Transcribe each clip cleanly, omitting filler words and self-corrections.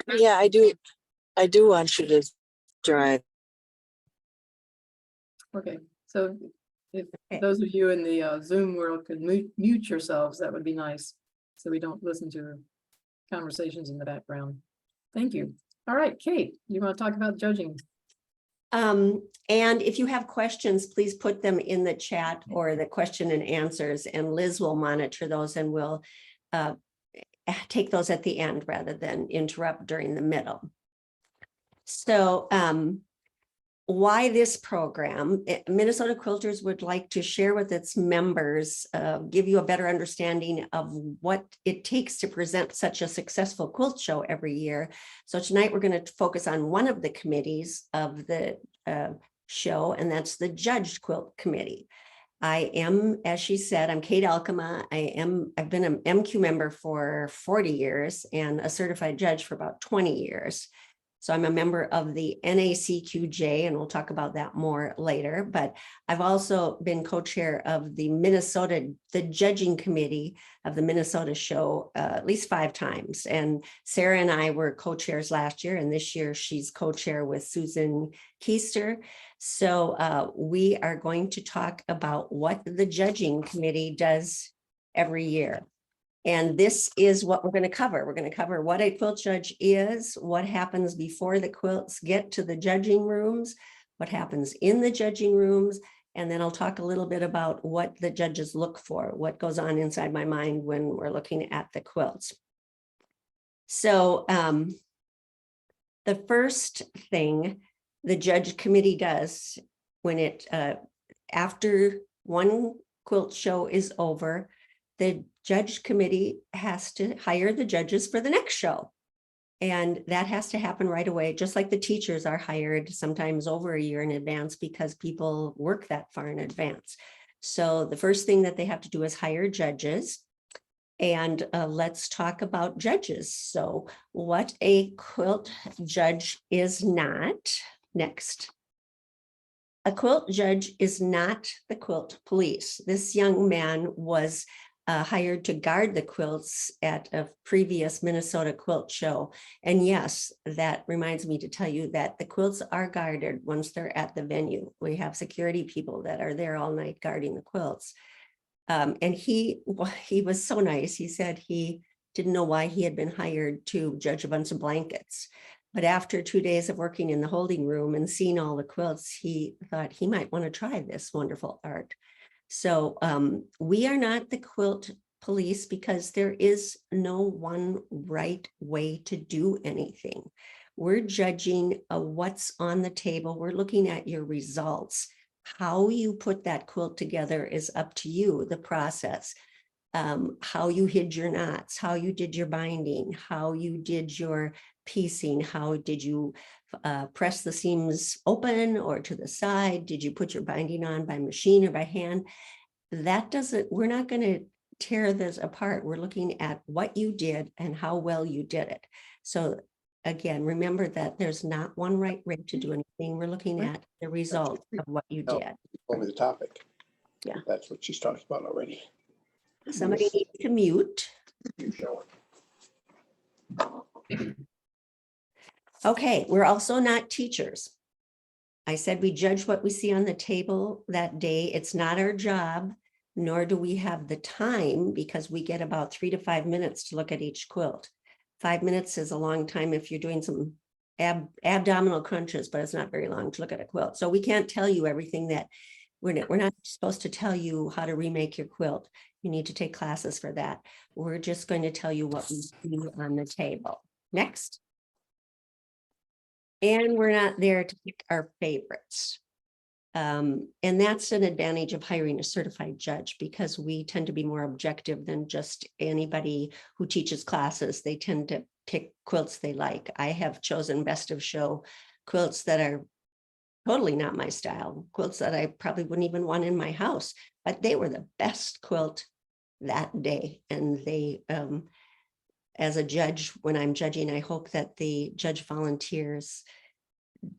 Yeah, I do. I do want you to drive. Okay, so if Okay. those of you in the Zoom world could mute yourselves, that would be nice. So we don't listen to conversations in the background. Thank you. All right, Kate, you want to talk about judging? And if you have questions, please put them in the chat or the question and answers, and Liz will monitor those and will take those at the end rather than interrupt during the middle. So why this program? Minnesota Quilters would like to share with its members, give you a better understanding of what it takes to present such a successful quilt show every year. So tonight we're going to focus on one of the committees of the show, and that's the Judged Quilt Committee. I am, as she said, I'm Kate Eelkema. I've been an MQ member for 40 years and a certified judge for about 20 years. So I'm a member of the NACQJ, and we'll talk about that more later. But I've also been co-chair of the judging committee of the Minnesota show at least 5 times. And Sarah and I were co-chairs last year, and this year she's co-chair with Susan Keister. So we are going to talk about what the judging committee does every year. And this is what we're going to cover. We're going to cover what a quilt judge is, what happens before the quilts get to the judging rooms, what happens in the judging rooms, and then I'll talk a little bit about what the judges look for, what goes on inside my mind when we're looking at the quilts. So the first thing the judge committee does when it, after one quilt show is over, the judge committee has to hire the judges for the next show. And that has to happen right away, just like the teachers are hired sometimes over a year in advance because people work that far in advance. So the first thing that they have to do is hire judges. And let's talk about judges. So what a quilt judge is not. Next. A quilt judge is not the quilt police. This young man was hired to guard the quilts at a previous Minnesota quilt show. And yes, that reminds me to tell you that the quilts are guarded once they're at the venue. We have security people that are there all night guarding the quilts. And he was so nice. He said he didn't know why he had been hired to judge a bunch of blankets. But after 2 days of working in the holding room and seeing all the quilts, he thought he might want to try this wonderful art. So we are not the quilt police because there is no one right way to do anything. We're judging what's on the table. We're looking at your results. How you put that quilt together is up to you, the process. How you hid your knots, how you did your binding, how you did your piecing, how did you press the seams open or to the side? Did you put your binding on by machine or by hand? That doesn't, we're not going to tear this apart. We're looking at what you did and how well you did it. So again, remember that there's not one right way to do anything. We're looking at the result of what you did. Over the topic. Yeah. That's what she's talked about already. Somebody needs to mute. You show it. Okay, we're also not teachers. I said we judge what we see on the table that day. It's not our job, nor do we have the time because we get about 3 to 5 minutes to look at each quilt. 5 minutes is a long time if you're doing some abdominal crunches, but it's not very long to look at a quilt. So we can't tell you everything that we're not supposed to tell you how to remake your quilt. You need to take classes for that. We're just going to tell you what we see on the table. Next. And we're not there to pick our favorites. And that's an advantage of hiring a certified judge because we tend to be more objective than just anybody who teaches classes. They tend to pick quilts they like. I have chosen best of show quilts that are totally not my style, quilts that I probably wouldn't even want in my house, but they were the best quilt that day. And they, as a judge, when I'm judging, I hope that the judge volunteers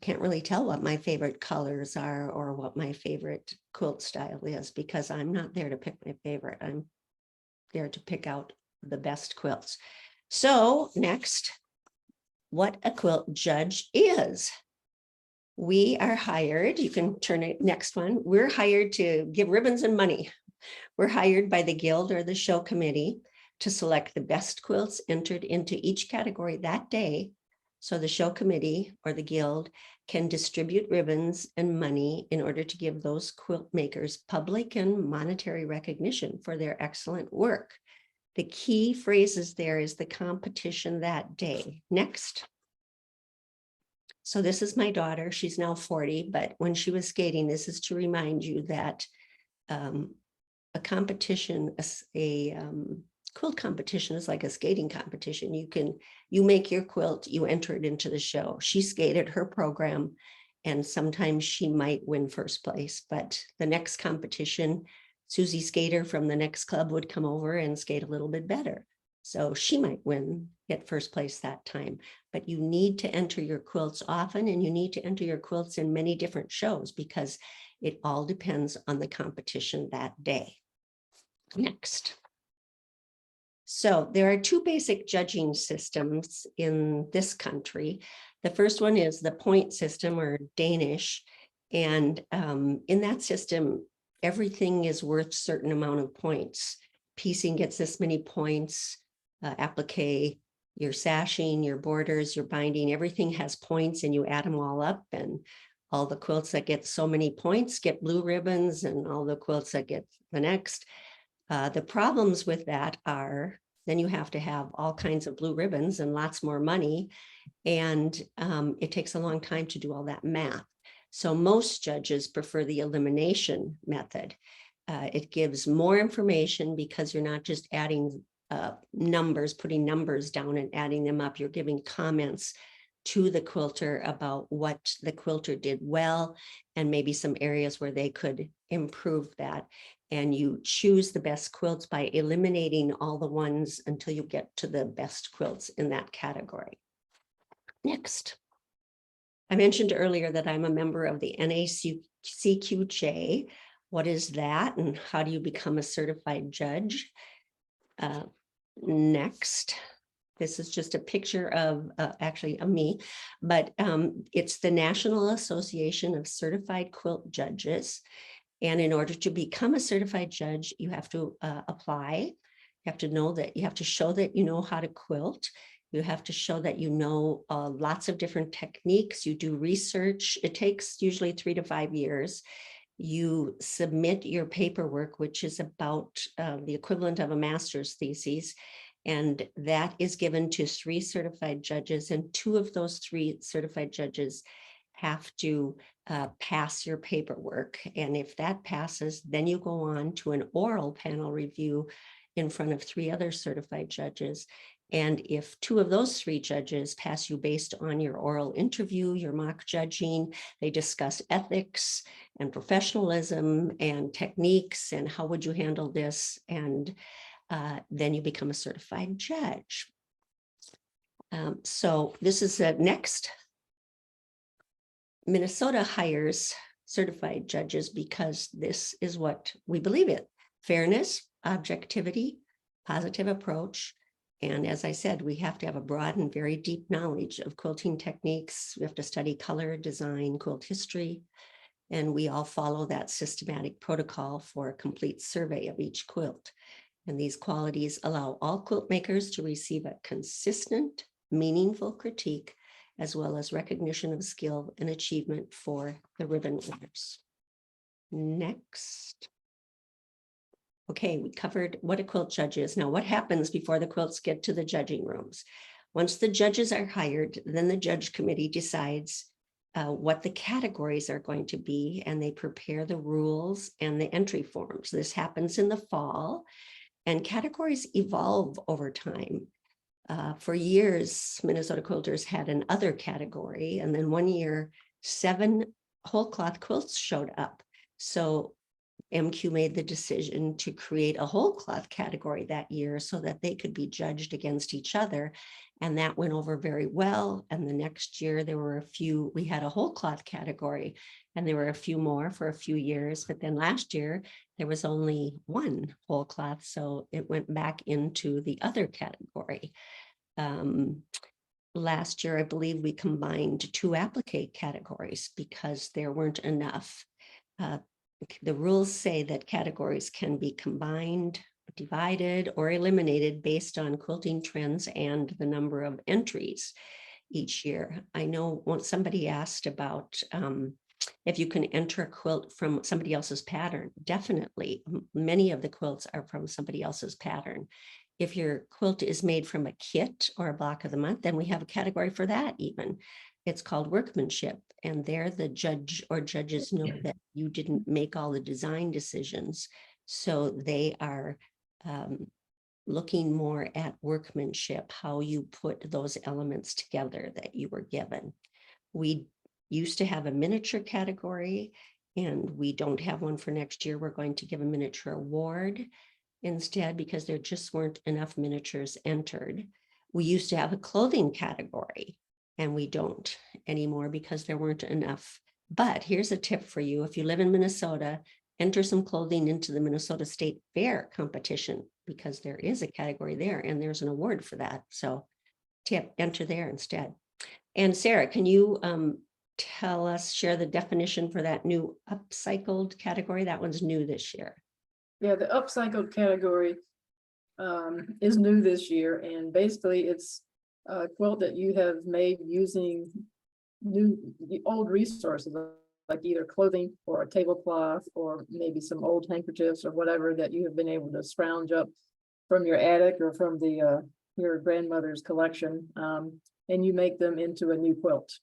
can't really tell what my favorite colors are or what my favorite quilt style is because I'm not there to pick my favorite. I'm there to pick out the best quilts. So next, what a quilt judge is. We are hired, you can turn it next one. We're hired to give ribbons and money. We're hired by the guild or the show committee to select the best quilts entered into each category that day. So the show committee or the guild can distribute ribbons and money in order to give those quilt makers public and monetary recognition for their excellent work. The key phrases there is the competition that day. Next. So this is my daughter. She's now 40, but when she was skating, this is to remind you that a competition, a quilt competition is like a skating competition. You make your quilt, you enter it into the show. She skated her program, and sometimes she might win first place, but the next competition, Susie Skater from the next club would come over and skate a little bit better. So she might get first place that time, but you need to enter your quilts often, and you need to enter your quilts in many different shows because it all depends on the competition that day. Next. So there are two basic judging systems in this country. The first one is the point system, or Danish. And in that system, everything is worth a certain amount of points. Piecing gets this many points, applique, your sashing, your borders, your binding, everything has points, and you add them all up, and all the quilts that get so many points get blue ribbons, and all the quilts that get the next. The problems with that are then you have to have all kinds of blue ribbons and lots more money, and it takes a long time to do all that math. So most judges prefer the elimination method. It gives more information because you're not just adding numbers, putting numbers down and adding them up. You're giving comments to the quilter about what the quilter did well and maybe some areas where they could improve that. And you choose the best quilts by eliminating all the ones until you get to the best quilts in that category. Next. I mentioned earlier that I'm a member of the NACQJ. What is that, and how do you become a certified judge? Next. This is just a picture of actually of me, but it's the National Association of Certified Quilt Judges. And in order to become a certified judge, you have to apply. You have to know that you have to show that you know how to quilt. You have to show that you know lots of different techniques. You do research. It takes usually 3 to 5 years. You submit your paperwork, which is about the equivalent of a master's thesis. And that is given to 3 certified judges, and 2 of those 3 certified judges have to pass your paperwork. And if that passes, then you go on to an oral panel review in front of 3 other certified judges. And if 2 of those 3 judges pass you based on your oral interview, your mock judging, they discuss ethics and professionalism and techniques and how would you handle this, and then you become a certified judge. So this is the next. Minnesota hires certified judges because this is what we believe in: fairness, objectivity, positive approach. And as I said, we have to have a broad and very deep knowledge of quilting techniques. We have to study color, design, quilt history, and we all follow that systematic protocol for a complete survey of each quilt. And these qualities allow all quilt makers to receive a consistent, meaningful critique, as well as recognition of skill and achievement for the ribbon winners. Next. Okay, we covered what a quilt judge is. Now, what happens before the quilts get to the judging rooms? Once the judges are hired, then the judge committee decides what the categories are going to be, and they prepare the rules and the entry forms. This happens in the fall, and categories evolve over time. For years, Minnesota Quilters had an other category, and then one year, 7 whole cloth quilts showed up. So MQ made the decision to create a whole cloth category that year so that they could be judged against each other. And that went over very well. And the next year there were a few, we had a whole cloth category, and there were a few more for a few years. But then last year there was only 1 whole cloth. So it went back into the other category. last year, I believe we combined 2 applique categories because there weren't enough. The rules say that categories can be combined, divided, or eliminated based on quilting trends and the number of entries each year. I know once somebody asked about if you can enter a quilt from somebody else's pattern. Definitely, many of the quilts are from somebody else's pattern. If your quilt is made from a kit or a block of the month, then we have a category for that even. It's called workmanship, and there the judge or judges know that you didn't make all the design decisions. So they are looking more at workmanship, how you put those elements together that you were given. We used to have a miniature category, and we don't have one for next year. We're going to give a miniature award instead because there just weren't enough miniatures entered. We used to have a clothing category, and we don't anymore because there weren't enough. But here's a tip for you. If you live in Minnesota, enter some clothing into the Minnesota State Fair competition because there is a category there and there's an award for that. So tip, enter there instead. And Sarah, can you share the definition for that new upcycled category? That one's new this year. Yeah, the upcycled category is new this year, and basically it's a quilt that you have made using the old resources, like either clothing or a tablecloth or maybe some old handkerchiefs or whatever that you have been able to scrounge up from your attic or from the your grandmother's collection, and you make them into a new quilt.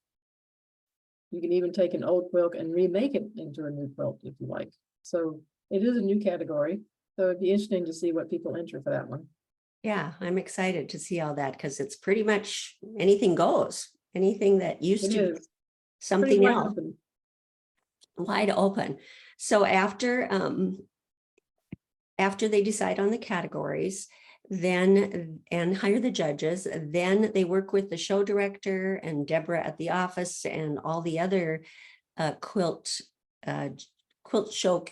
You can even take an old quilt and remake it into a new quilt if you like. So it is a new category. So it'd be interesting to see what people enter for that one. Yeah, I'm excited to see all that because it's pretty much anything goes. Anything that used It to be is something pretty wide else. open. Wide open. So after they decide on the categories, then and hire the judges, then they work with the show director and Deborah at the office and all the other quilt show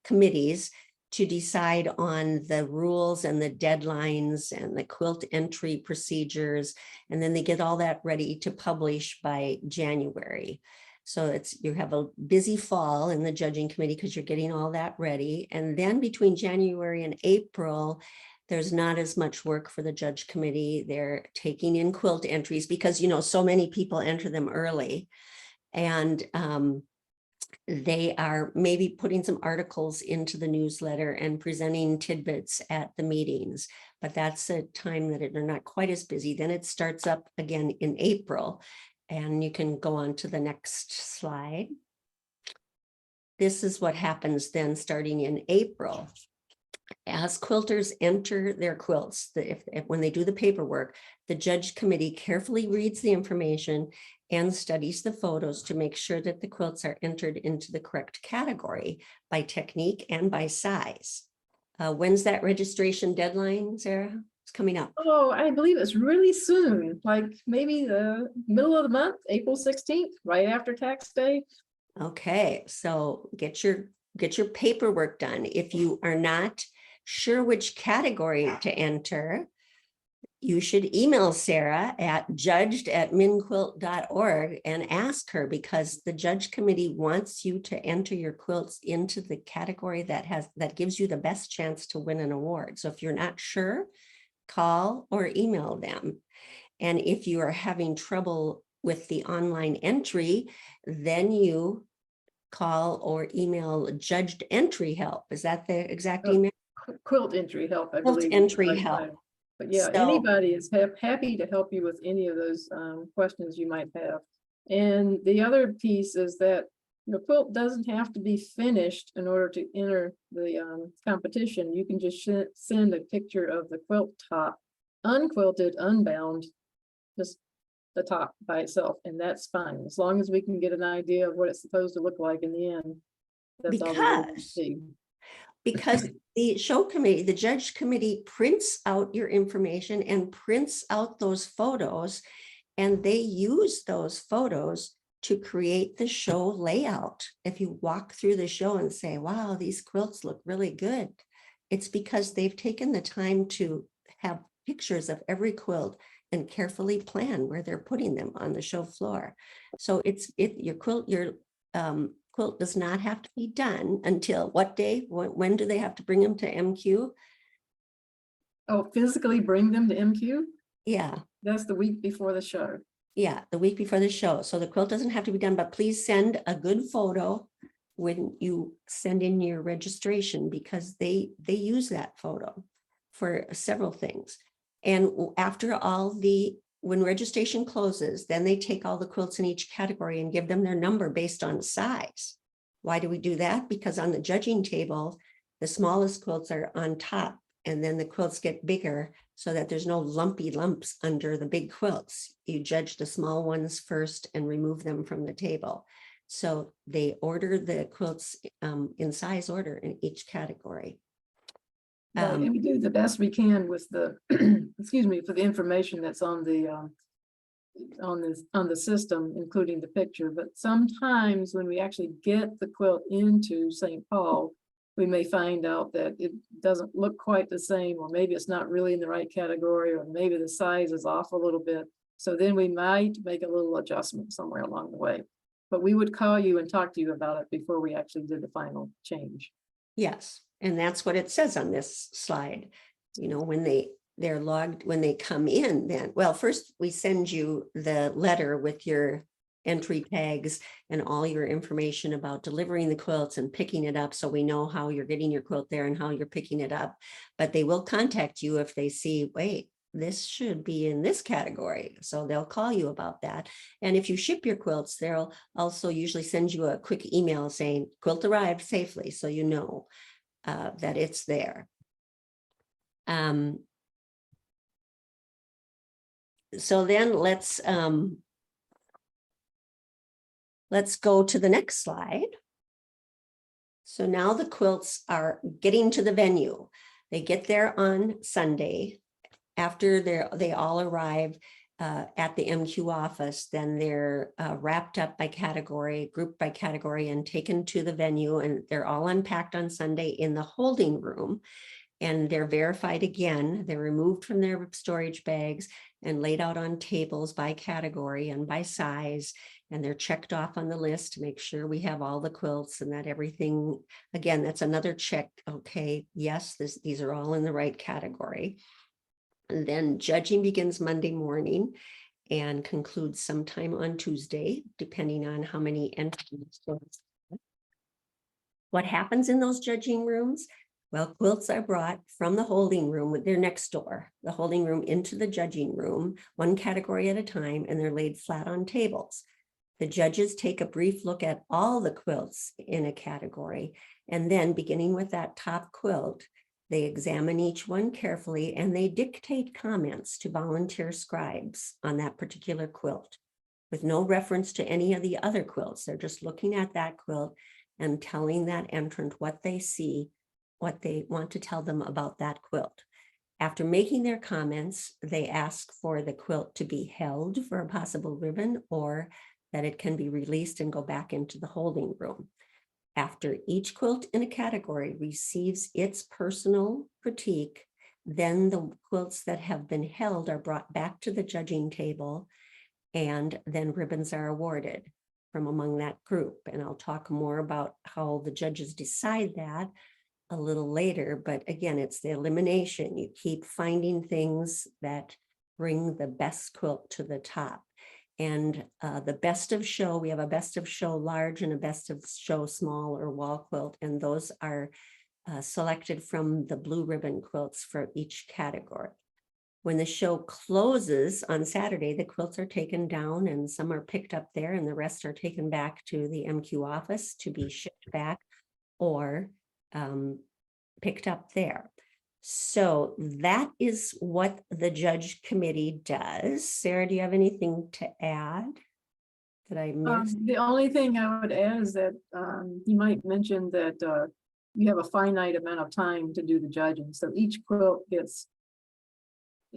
committees to decide on the rules and the deadlines and the quilt entry procedures. And then they get all that ready to publish by January. So you have a busy fall in the judging committee because you're getting all that ready. And then between January and April, there's not as much work for the judge committee. They're taking in quilt entries because, so many people enter them early. And they are maybe putting some articles into the newsletter and presenting tidbits at the meetings, but that's a time that they're not quite as busy. Then it starts up again in April, and you can go on to the next slide. This is what happens then starting in April. As quilters enter their quilts, when they do the paperwork, the judge committee carefully reads the information and studies the photos to make sure that the quilts are entered into the correct category by technique and by size. When's that registration deadline, Sarah? It's coming up. Oh, I believe it's really soon, like maybe the middle of the month, April 16th, right after tax day. Okay, so get your paperwork done. If you are not sure which category to enter, you should email Sarah at judged@minquilt.org and ask her, because the judge committee wants you to enter your quilts into the category that gives you the best chance to win an award. So if you're not sure, call or email them. And if you are having trouble with the online entry, then you call or email Judged Entry Help. Is that the exact email? Quilt entry help, I Quilt believe. entry help. But yeah, So- anybody is happy to help you with any of those questions you might have. And the other piece is that your quilt doesn't have to be finished in order to enter the competition. You can just send a picture of the quilt top, unquilted, unbound, just the top by itself, and that's fine, as long as we can get an idea of what it's supposed to look like in the end. That's all we need to see. Because the show committee, the judge committee prints out your information and prints out those photos, and they use those photos to create the show layout. If you walk through the show and say, wow, these quilts look really good, it's because they've taken the time to have pictures of every quilt and carefully plan where they're putting them on the show floor. So your quilt does not have to be done until what day? When do they have to bring them to MQ? Oh, physically bring them to MQ? Yeah, That's the week before the show. yeah, the week before the show. So the quilt doesn't have to be done, but please send a good photo when you send in your registration, because they use that photo for several things. And after when registration closes, then they take all the quilts in each category and give them their number based on size. Why do we do that? Because on the judging table, the smallest quilts are on top, and then the quilts get bigger so that there's no lumpy lumps under the big quilts. You judge the small ones first and remove them from the table. So they order the quilts in size order in each category. Right, and we do the best we can with the, excuse me, for the information that's on the system, including the picture. But sometimes when we actually get the quilt into St. Paul, we may find out that it doesn't look quite the same, or maybe it's not really in the right category, or maybe the size is off a little bit. So then we might make a little adjustment somewhere along the way. But we would call you and talk to you about it before we actually did the final change. Yes, and that's what it says on this slide. You know, when they're logged, when they come in, then, well, first we send you the letter with your entry tags and all your information about delivering the quilts and picking it up, so we know how you're getting your quilt there and how you're picking it up. But they will contact you if they see, wait, this should be in this category. So they'll call you about that. And if you ship your quilts, they'll also usually send you a quick email saying quilt arrived safely, so you know that it's there. So then let's go to the next slide. So now the quilts are getting to the venue. They get there on Sunday. After they all arrive at the MQ office, then they're wrapped up by category, grouped by category, and taken to the venue, and they're all unpacked on Sunday in the holding room, and they're verified again. They're removed from their storage bags and laid out on tables by category and by size, and they're checked off on the list to make sure we have all the quilts and that everything, again, that's another check. Okay, yes, these are all in the right category. And then judging begins Monday morning and concludes sometime on Tuesday, depending on how many entries. What happens in those judging rooms? Well, quilts are brought from the holding room, they're next door, the holding room into the judging room, one category at a time, and they're laid flat on tables. The judges take a brief look at all the quilts in a category, and then beginning with that top quilt, they examine each one carefully and they dictate comments to volunteer scribes on that particular quilt with no reference to any of the other quilts. They're just looking at that quilt and telling that entrant what they see, what they want to tell them about that quilt. After making their comments, they ask for the quilt to be held for a possible ribbon, or that it can be released and go back into the holding room. After each quilt in a category receives its personal critique, then the quilts that have been held are brought back to the judging table, and then ribbons are awarded from among that group. And I'll talk more about how the judges decide that a little later, but again, it's the elimination. You keep finding things that bring the best quilt to the top. And the best of show, we have a best of show large and a best of show small or wall quilt, and those are selected from the blue ribbon quilts for each category. When the show closes on Saturday, the quilts are taken down and some are picked up there, and the rest are taken back to the MQ office to be shipped back or picked up there. So that is what the judge committee does. Sarah, do you have anything to add? Did I miss? The only thing I would add is that you might mention that you have a finite amount of time to do the judging. So each quilt gets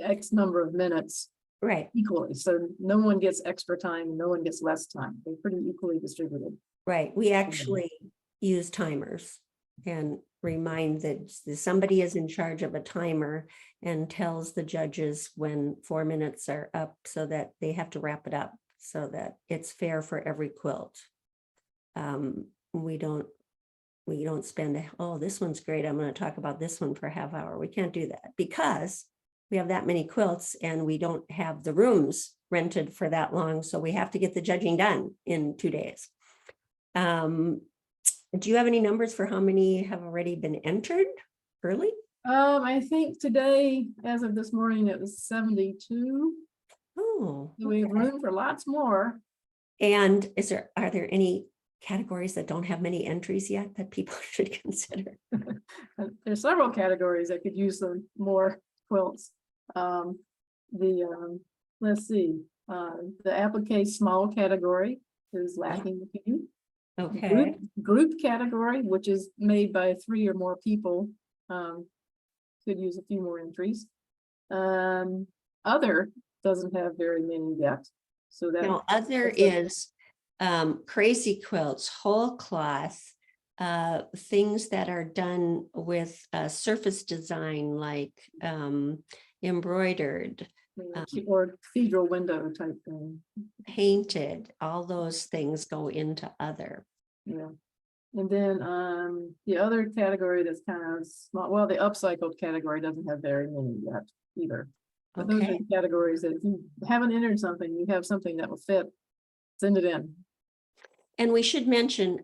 X number of minutes Right, equally. So no one gets extra time and no one gets less time. They're pretty equally distributed. right. We actually use timers, and remind that somebody is in charge of a timer and tells the judges when 4 minutes are up so that they have to wrap it up so that it's fair for every quilt. We don't spend, oh, this one's great, I'm going to talk about this one for a half hour. We can't do that because we have that many quilts and we don't have the rooms rented for that long. So we have to get the judging done in 2 days. Do you have any numbers for how many have already been entered early? I think today, as of this morning, it was 72. Oh, We have room for lots more. and are there any categories that don't have many entries yet that people should consider? There's several categories that could use some more quilts. Let's see, the applique small category is lacking a few. Okay. Group category, which is made by 3 or more people, could use a few more entries. Other doesn't have very many yet. So that Now, other is crazy quilts, whole cloth, things that are done with surface design like embroidered, or cathedral window type thing. painted, all those things go into other. Yeah. And then the other category that's kind of small, well, the upcycled category doesn't have very many yet either. But those are Okay. the categories that if you haven't entered something, you have something that will fit, send it in. And we should mention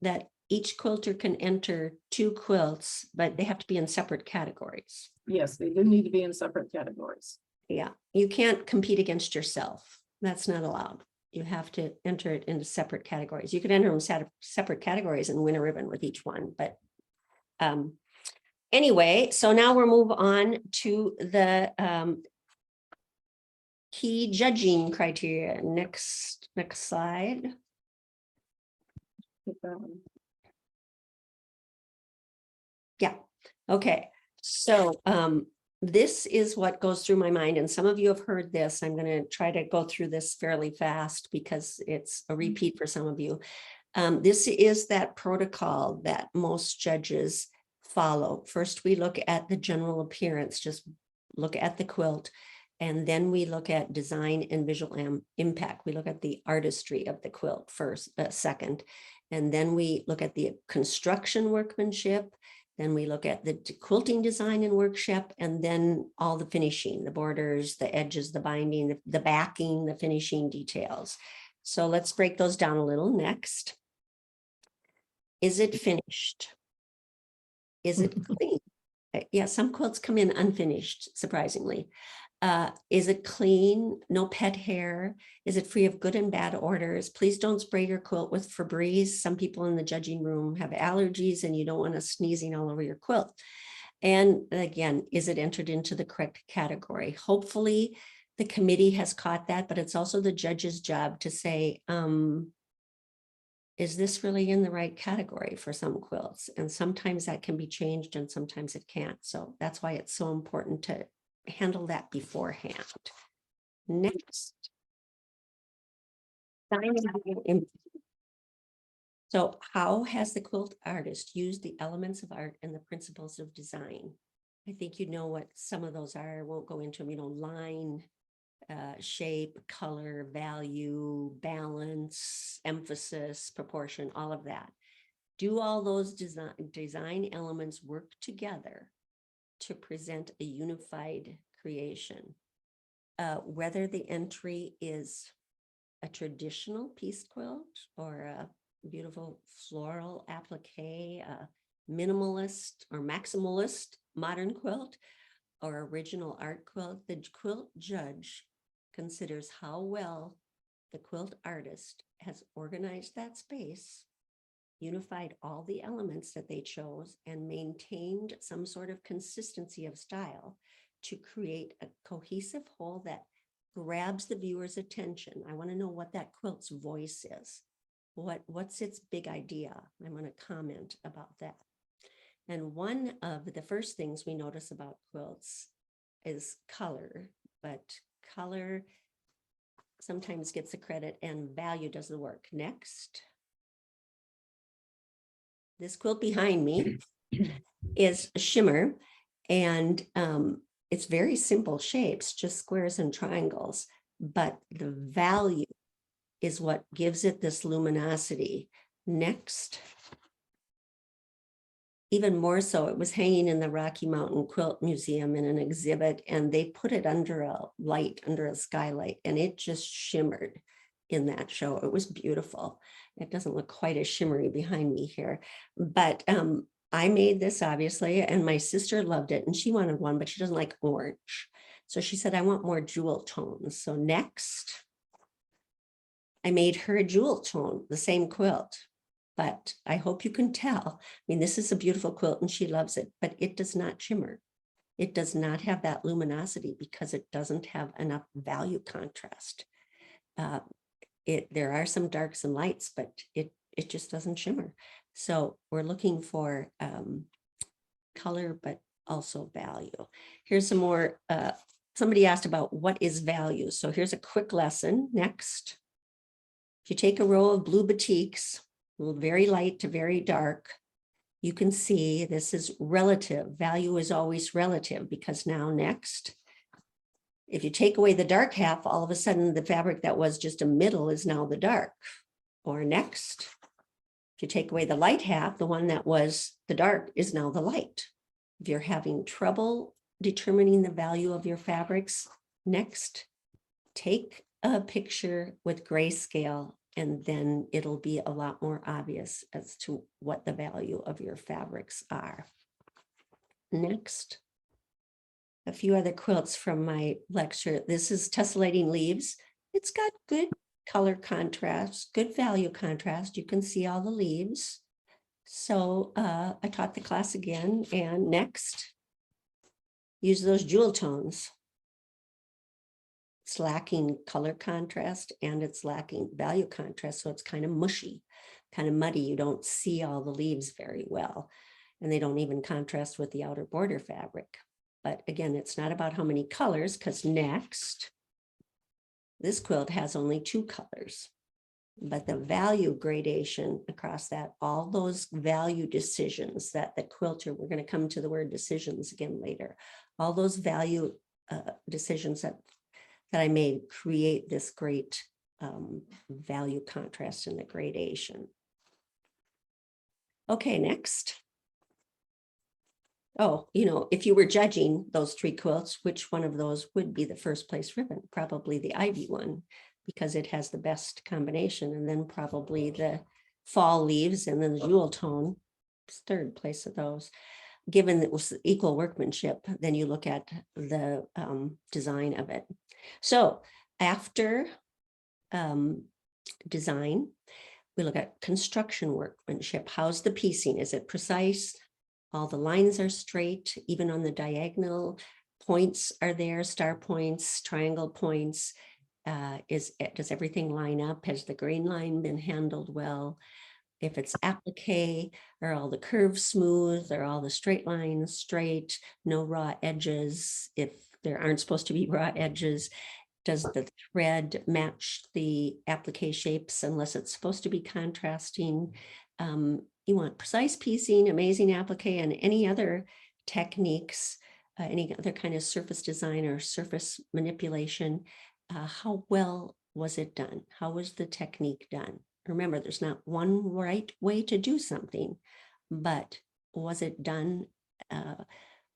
that each quilter can enter 2 quilts, but they have to be in separate categories. Yes, they do need to be in separate categories. Yeah, you can't compete against yourself. That's not allowed. You have to enter it into separate categories. You could enter them separate categories and win a ribbon with each one. But anyway, so now we'll move on to the key judging criteria. Next slide. Get that one. Yeah. Okay. So this is what goes through my mind, and some of you have heard this. I'm going to try to go through this fairly fast because it's a repeat for some of you. This is that protocol that most judges follow. First, we look at the general appearance, just look at the quilt, and then we look at design and visual impact. We look at the artistry of the quilt first, second, and then we look at the construction workmanship. Then we look at the quilting design and workshop, and then all the finishing, the borders, the edges, the binding, the backing, the finishing details. So let's break those down a little. Next, is it finished? Is it clean? Yeah, some quilts come in unfinished, surprisingly. Is it clean? No pet hair? Is it free of good and bad odors? Please don't spray your quilt with Febreze. Some people in the judging room have allergies and you don't want us sneezing all over your quilt. And again, is it entered into the correct category? Hopefully the committee has caught that, but it's also the judge's job to say, is this really in the right category for some quilts? And sometimes that can be changed and sometimes it can't. So that's why it's so important to handle that beforehand. Next. So how has the quilt artist used the elements of art and the principles of design? I think you know what some of those are. I won't go into them, line, shape, color, value, balance, emphasis, proportion, all of that. Do all those design elements work together to present a unified creation? Whether the entry is a traditional piece quilt or a beautiful floral applique, a minimalist or maximalist modern quilt, or original art quilt, the quilt judge considers how well the quilt artist has organized that space, unified all the elements that they chose, and maintained some sort of consistency of style to create a cohesive whole that grabs the viewer's attention. I want to know what that quilt's voice is. What's its big idea? I'm going to comment about that. And one of the first things we notice about quilts is color, but color sometimes gets the credit and value does the work. Next. This quilt behind me is shimmer. And it's very simple shapes, just squares and triangles, but the value is what gives it this luminosity. Next. Even more so, it was hanging in the Rocky Mountain Quilt Museum in an exhibit, and they put it under a light, under a skylight, and it just shimmered in that show. It was beautiful. It doesn't look quite as shimmery behind me here, but I made this obviously, and my sister loved it, and she wanted one, but she doesn't like orange. So she said, I want more jewel tones. So next, I made her a jewel tone, the same quilt. But I hope you can tell. I mean, this is a beautiful quilt and she loves it, but it does not shimmer. It does not have that luminosity because it doesn't have enough value contrast. There are some darks and lights, but it just doesn't shimmer. So we're looking for color, but also value. Here's some more, somebody asked about what is value. So here's a quick lesson. Next, if you take a row of blue batiks, very light to very dark, you can see this is relative. Value is always relative because now next, if you take away the dark half, all of a sudden the fabric that was just a middle is now the dark. Or next, if you take away the light half, the one that was the dark is now the light. If you're having trouble determining the value of your fabrics, next, take a picture with grayscale, and then it'll be a lot more obvious as to what the value of your fabrics are. Next, a few other quilts from my lecture. This is Tessellating Leaves. It's got good color contrast, good value contrast. You can see all the leaves. So I taught the class again, and next, use those jewel tones. It's lacking color contrast and it's lacking value contrast. So it's kind of mushy, kind of muddy. You don't see all the leaves very well. And they don't even contrast with the outer border fabric. But again, it's not about how many colors, because next, this quilt has only 2 colors. But the value gradation across that, all those value decisions that the quilter, we're going to come to the word decisions again later, all those value decisions that I made create this great value contrast in the gradation. Okay, next. Oh, if you were judging those 3 quilts, which one of those would be the first place ribbon? Probably the Ivy one, because it has the best combination, and then probably the fall leaves and then the jewel tone, third place of those. Given that it was equal workmanship, then you look at the design of it. So after design, we look at construction workmanship. How's the piecing? Is it precise? All the lines are straight, even on the diagonal. Points are there, star points, triangle points. Does everything line up? Has the grain line been handled well? If it's applique, are all the curves smooth? Are all the straight lines straight? No raw edges. If there aren't supposed to be raw edges, does the thread match the applique shapes unless it's supposed to be contrasting? You want precise piecing, amazing applique, and any other techniques, any other kind of surface design or surface manipulation. How well was it done? How was the technique done? Remember, there's not one right way to do something, but was it done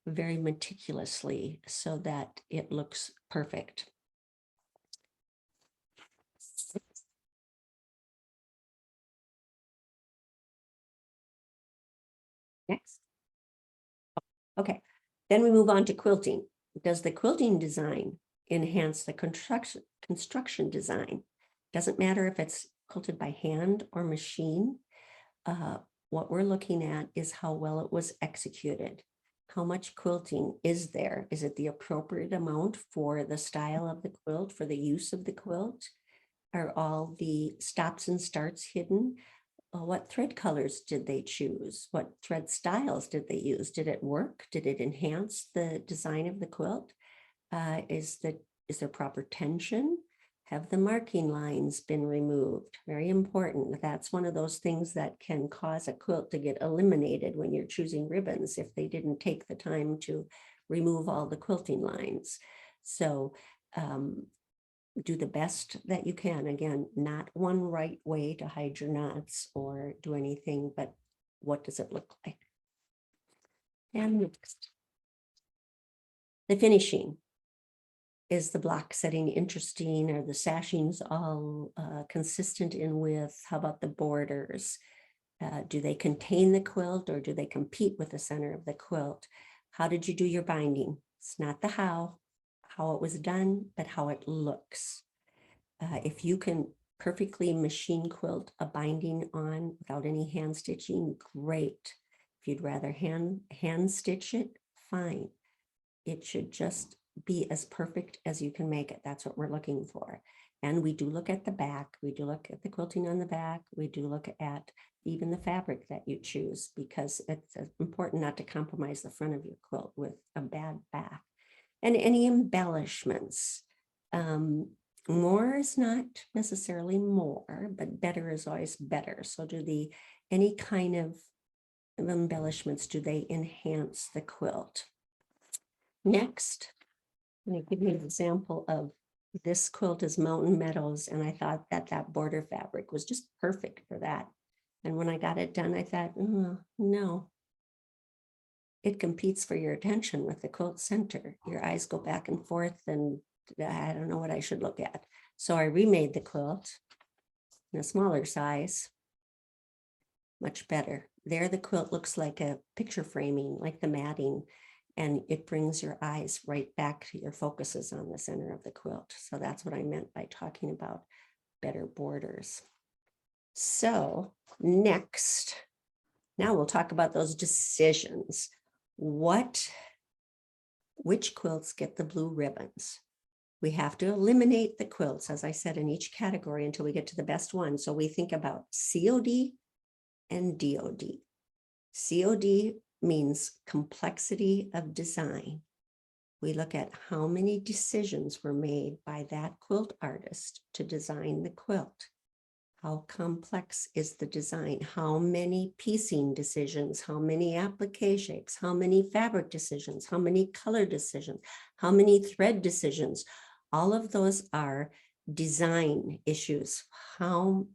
very meticulously so that it looks perfect? Next. Okay, then we move on to quilting. Does the quilting design enhance the construction design? Doesn't matter if it's quilted by hand or machine. What we're looking at is how well it was executed. How much quilting is there? Is it the appropriate amount for the style of the quilt, for the use of the quilt? Are all the stops and starts hidden? What thread colors did they choose? What thread styles did they use? Did it work? Did it enhance the design of the quilt? Is there proper tension? Have the marking lines been removed? Very important. That's one of those things that can cause a quilt to get eliminated when you're choosing ribbons if they didn't take the time to remove all the quilting lines. So do the best that you can. Again, not one right way to hide your knots or do anything, but what does it look like? And next, the finishing. Is the block setting interesting? Are the sashings all consistent in width? How about the borders? Do they contain the quilt or do they compete with the center of the quilt? How did you do your binding? It's not the how it was done, but how it looks. If you can perfectly machine quilt a binding on without any hand stitching, great. If you'd rather hand stitch it, fine. It should just be as perfect as you can make it. That's what we're looking for. And we do look at the back. We do look at the quilting on the back. We do look at even the fabric that you choose, because it's important not to compromise the front of your quilt with a bad back. And any embellishments. More is not necessarily more, but better is always better. So do any kind of embellishments, do they enhance the quilt? Next, I'm going to give you an example of this quilt is Mountain Meadows, and I thought that border fabric was just perfect for that. And when I got it done, I thought, no. It competes for your attention with the quilt center. Your eyes go back and forth, and I don't know what I should look at. So I remade the quilt in a smaller size. Much better. There, the quilt looks like a picture framing, like the matting. And it brings your eyes right back to your focuses on the center of the quilt. So that's what I meant by talking about better borders. So next, now we'll talk about those decisions. Which quilts get the blue ribbons? We have to eliminate the quilts, as I said, in each category until we get to the best one. So we think about COD and DOD. COD means complexity of design. We look at how many decisions were made by that quilt artist to design the quilt. How complex is the design? How many piecing decisions? How many applique shapes? How many fabric decisions? How many color decisions? How many thread decisions? All of those are design issues. How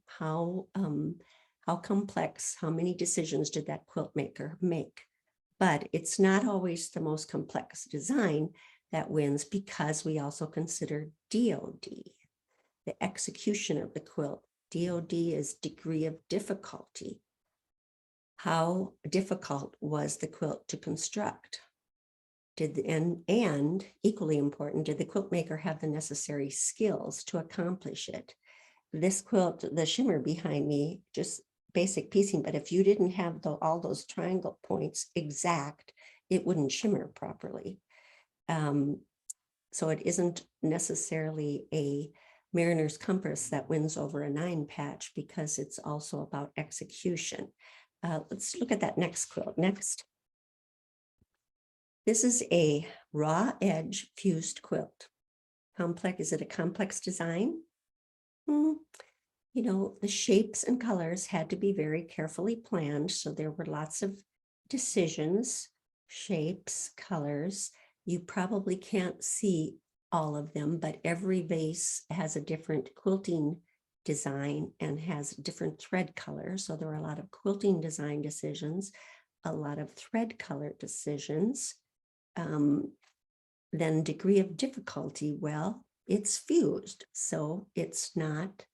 complex, how many decisions did that quilt maker make? But it's not always the most complex design that wins, because we also consider DOD, the execution of the quilt. DOD is degree of difficulty. How difficult was the quilt to construct? And equally important, did the quilt maker have the necessary skills to accomplish it? This quilt, the shimmer behind me, just basic piecing, but if you didn't have all those triangle points exact, it wouldn't shimmer properly. So it isn't necessarily a mariner's compass that wins over a 9 patch, because it's also about execution. Let's look at that next quilt. Next. This is a raw edge fused quilt. Complex, is it a complex design? You know, the shapes and colors had to be very carefully planned. So there were lots of decisions, shapes, colors. You probably can't see all of them, but every vase has a different quilting design and has different thread colors. So there are a lot of quilting design decisions, a lot of thread color decisions. Then degree of difficulty, well, it's fused. So it's not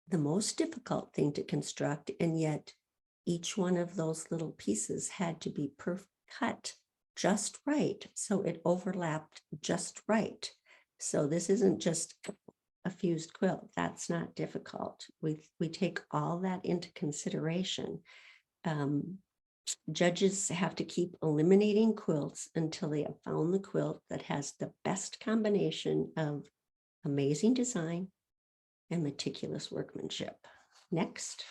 the most difficult thing to construct, and yet each one of those little pieces had to be cut just right, so it overlapped just right. So this isn't just a fused quilt. That's not difficult. We take all that into consideration. Judges have to keep eliminating quilts until they have found the quilt that has the best combination of amazing design and meticulous workmanship. Next.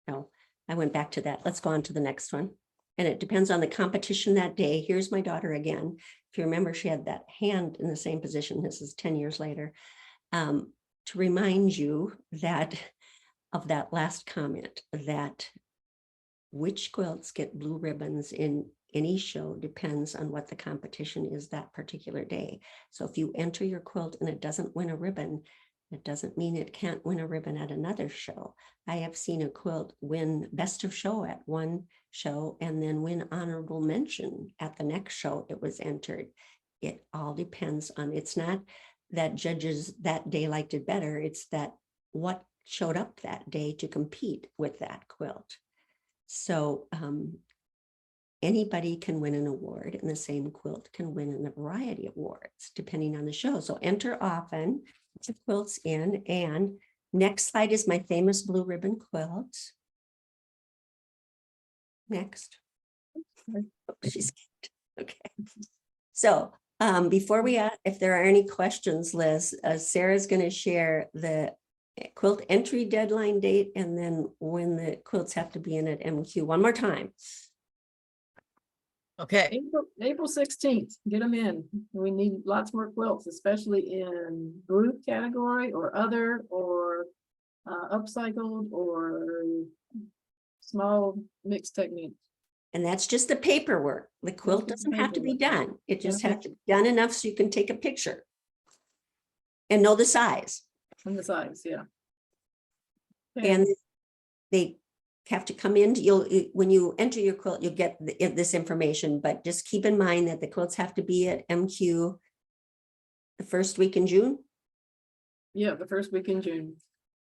No, I went back to that. Let's go on to the next one. And it depends on the competition that day. Here's my daughter again. if you remember, she had that hand in the same position. This is 10 years later. To remind you that of that last comment, that which quilts get blue ribbons in any show depends on what the competition is that particular day. So if you enter your quilt and it doesn't win a ribbon, it doesn't mean it can't win a ribbon at another show. I have seen a quilt win best of show at one show and then win honorable mention at the next show it was entered. It all depends on, it's not that judges that day liked it better, it's that what showed up that day to compete with that quilt. So anybody can win an award, and the same quilt can win a variety of awards depending on the show. So enter often, put the quilts in. And next slide is my famous blue ribbon quilt. Next. Oh, she's okay. So before we if there are any questions, Liz, Sarah's going to share the quilt entry deadline date and then when the quilts have to be in at MQ one more time. Okay, April 16th, get them in. We need lots more quilts, especially in group category or other or upcycled or small mixed techniques. And that's just the paperwork. The quilt That's the doesn't have to be paperwork. done. It just Yeah. has to be done enough so you can take a picture and know the size. And the size, yeah. And they have to come in. When you enter your quilt, you'll get this information, but just keep in mind that the quilts have to be at MQ the first week in June. Yeah, the first week in June.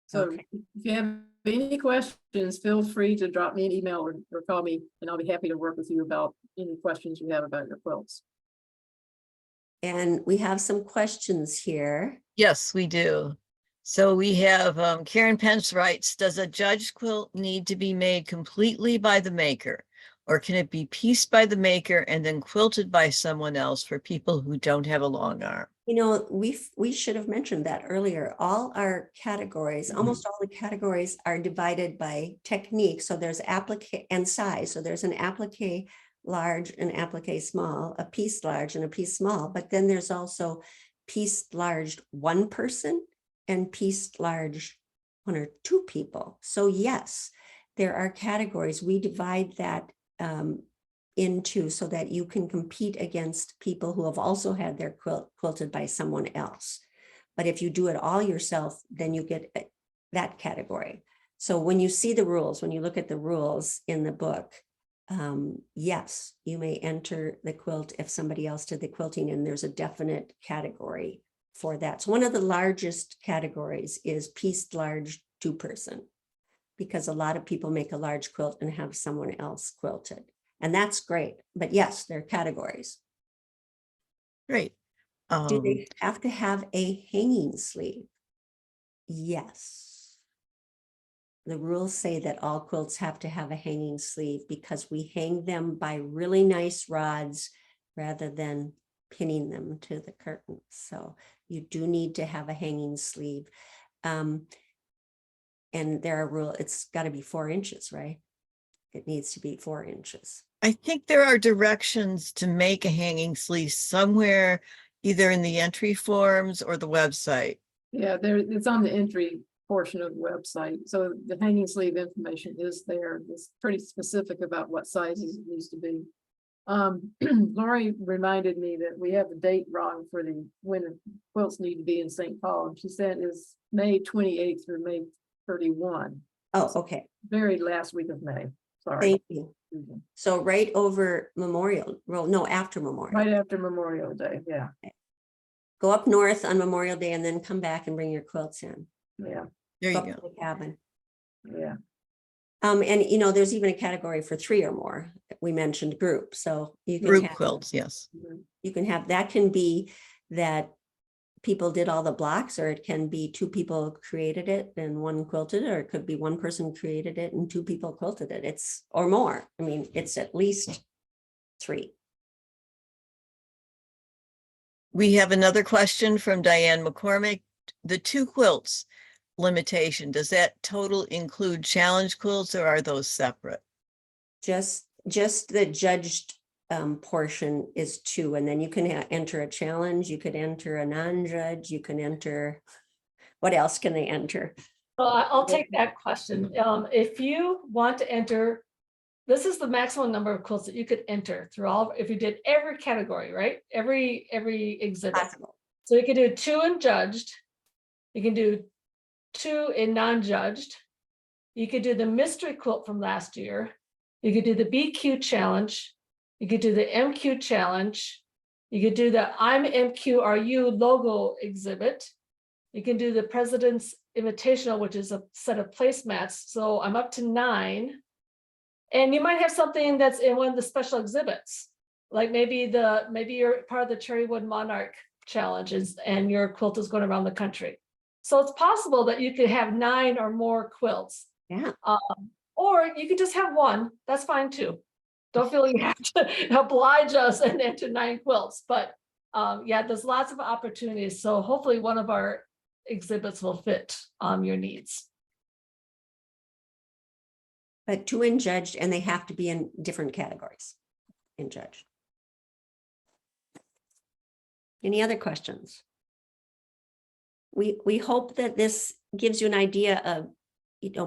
So Okay. if you have any questions, feel free to drop me an email or call me, and I'll be happy to work with you about any questions you have about your quilts. And we have some questions here. yes, we do. So we have Karen Pence writes, does a judge quilt need to be made completely by the maker? Or can it be pieced by the maker and then quilted by someone else for people who don't have a long arm? You know, we should have mentioned that earlier. All our categories, almost all the categories are divided by technique. So there's applique and size. So there's an applique large, an applique small, a piece large and a piece small. But then there's also piece large one person and piece large one or two people. So yes, there are categories. We divide that into so that you can compete against people who have also had their quilt quilted by someone else. But if you do it all yourself, then you get that category. So when you see the rules, when you look at the rules in the book, yes, you may enter the quilt if somebody else did the quilting, and there's a definite category for that. So one of the largest categories is piece large two person, because a lot of people make a large quilt and have someone else quilted. And that's great. But yes, there are categories. Great. Do they have to have a hanging sleeve? Yes. The rules say that all quilts have to have a hanging sleeve because we hang them by really nice rods rather than pinning them to the curtain. So you do need to have a hanging sleeve. And there are rules, it's got to be 4 inches, right? It needs to be 4 inches. I think there are directions to make a hanging sleeve somewhere, either in the entry forms or the website. Yeah, it's on the entry portion of the website. So the hanging sleeve information is there. It's pretty specific about what sizes it needs to be. Lori reminded me that we have the date wrong for when the quilts need to be in St. Paul. And she said it's May 28th through May 31. Oh, okay. Very last week of May. Sorry. Thank you. So right over Memorial, well, no, after Memorial. Right after Memorial Day. Yeah. Go up north on Memorial Day and then come back and bring your quilts in. Yeah. There Go you up to go. the cabin. Yeah. And you know, there's even a category for 3 or more. We mentioned group, so you can Group have, quilts, yes. you can have, that can be that people did all the blocks, or it can be 2 people created it and 1 quilted it, or it could be 1 person created it and 2 people quilted it. It's, or more. I mean, it's at least 3. We have another question from Diane McCormick. The 2 quilts limitation, does that total include challenge quilts or are those separate? Just the judged portion is 2, and then you can enter a challenge, you could enter a non-judge, you can enter, what else can they enter? Well, I'll take that question. If you want to enter, this is the maximum number of quilts that you could enter through all, if you did every category, right? Every exhibit. Possible. So you could do 2 in judged. You can do 2 in non-judged. You could do the mystery quilt from last year. You could do the BQ challenge. You could do the MQ challenge. You could do the I'm MQRU logo exhibit. You can do the President's Invitational, which is a set of placemats. So I'm up to 9. And you might have something that's in one of the special exhibits, like maybe you're part of the Cherrywood Monarch challenges and your quilt is going around the country. So it's possible that you could have 9 or more quilts. Yeah. Or you could just have 1. That's fine too. Don't feel you have to oblige us and enter 9 quilts. But yeah, there's lots of opportunities. So hopefully one of our exhibits will fit your needs. But 2 in judged, and they have to be in different categories in judged. Any other questions? We hope that this gives you an idea of,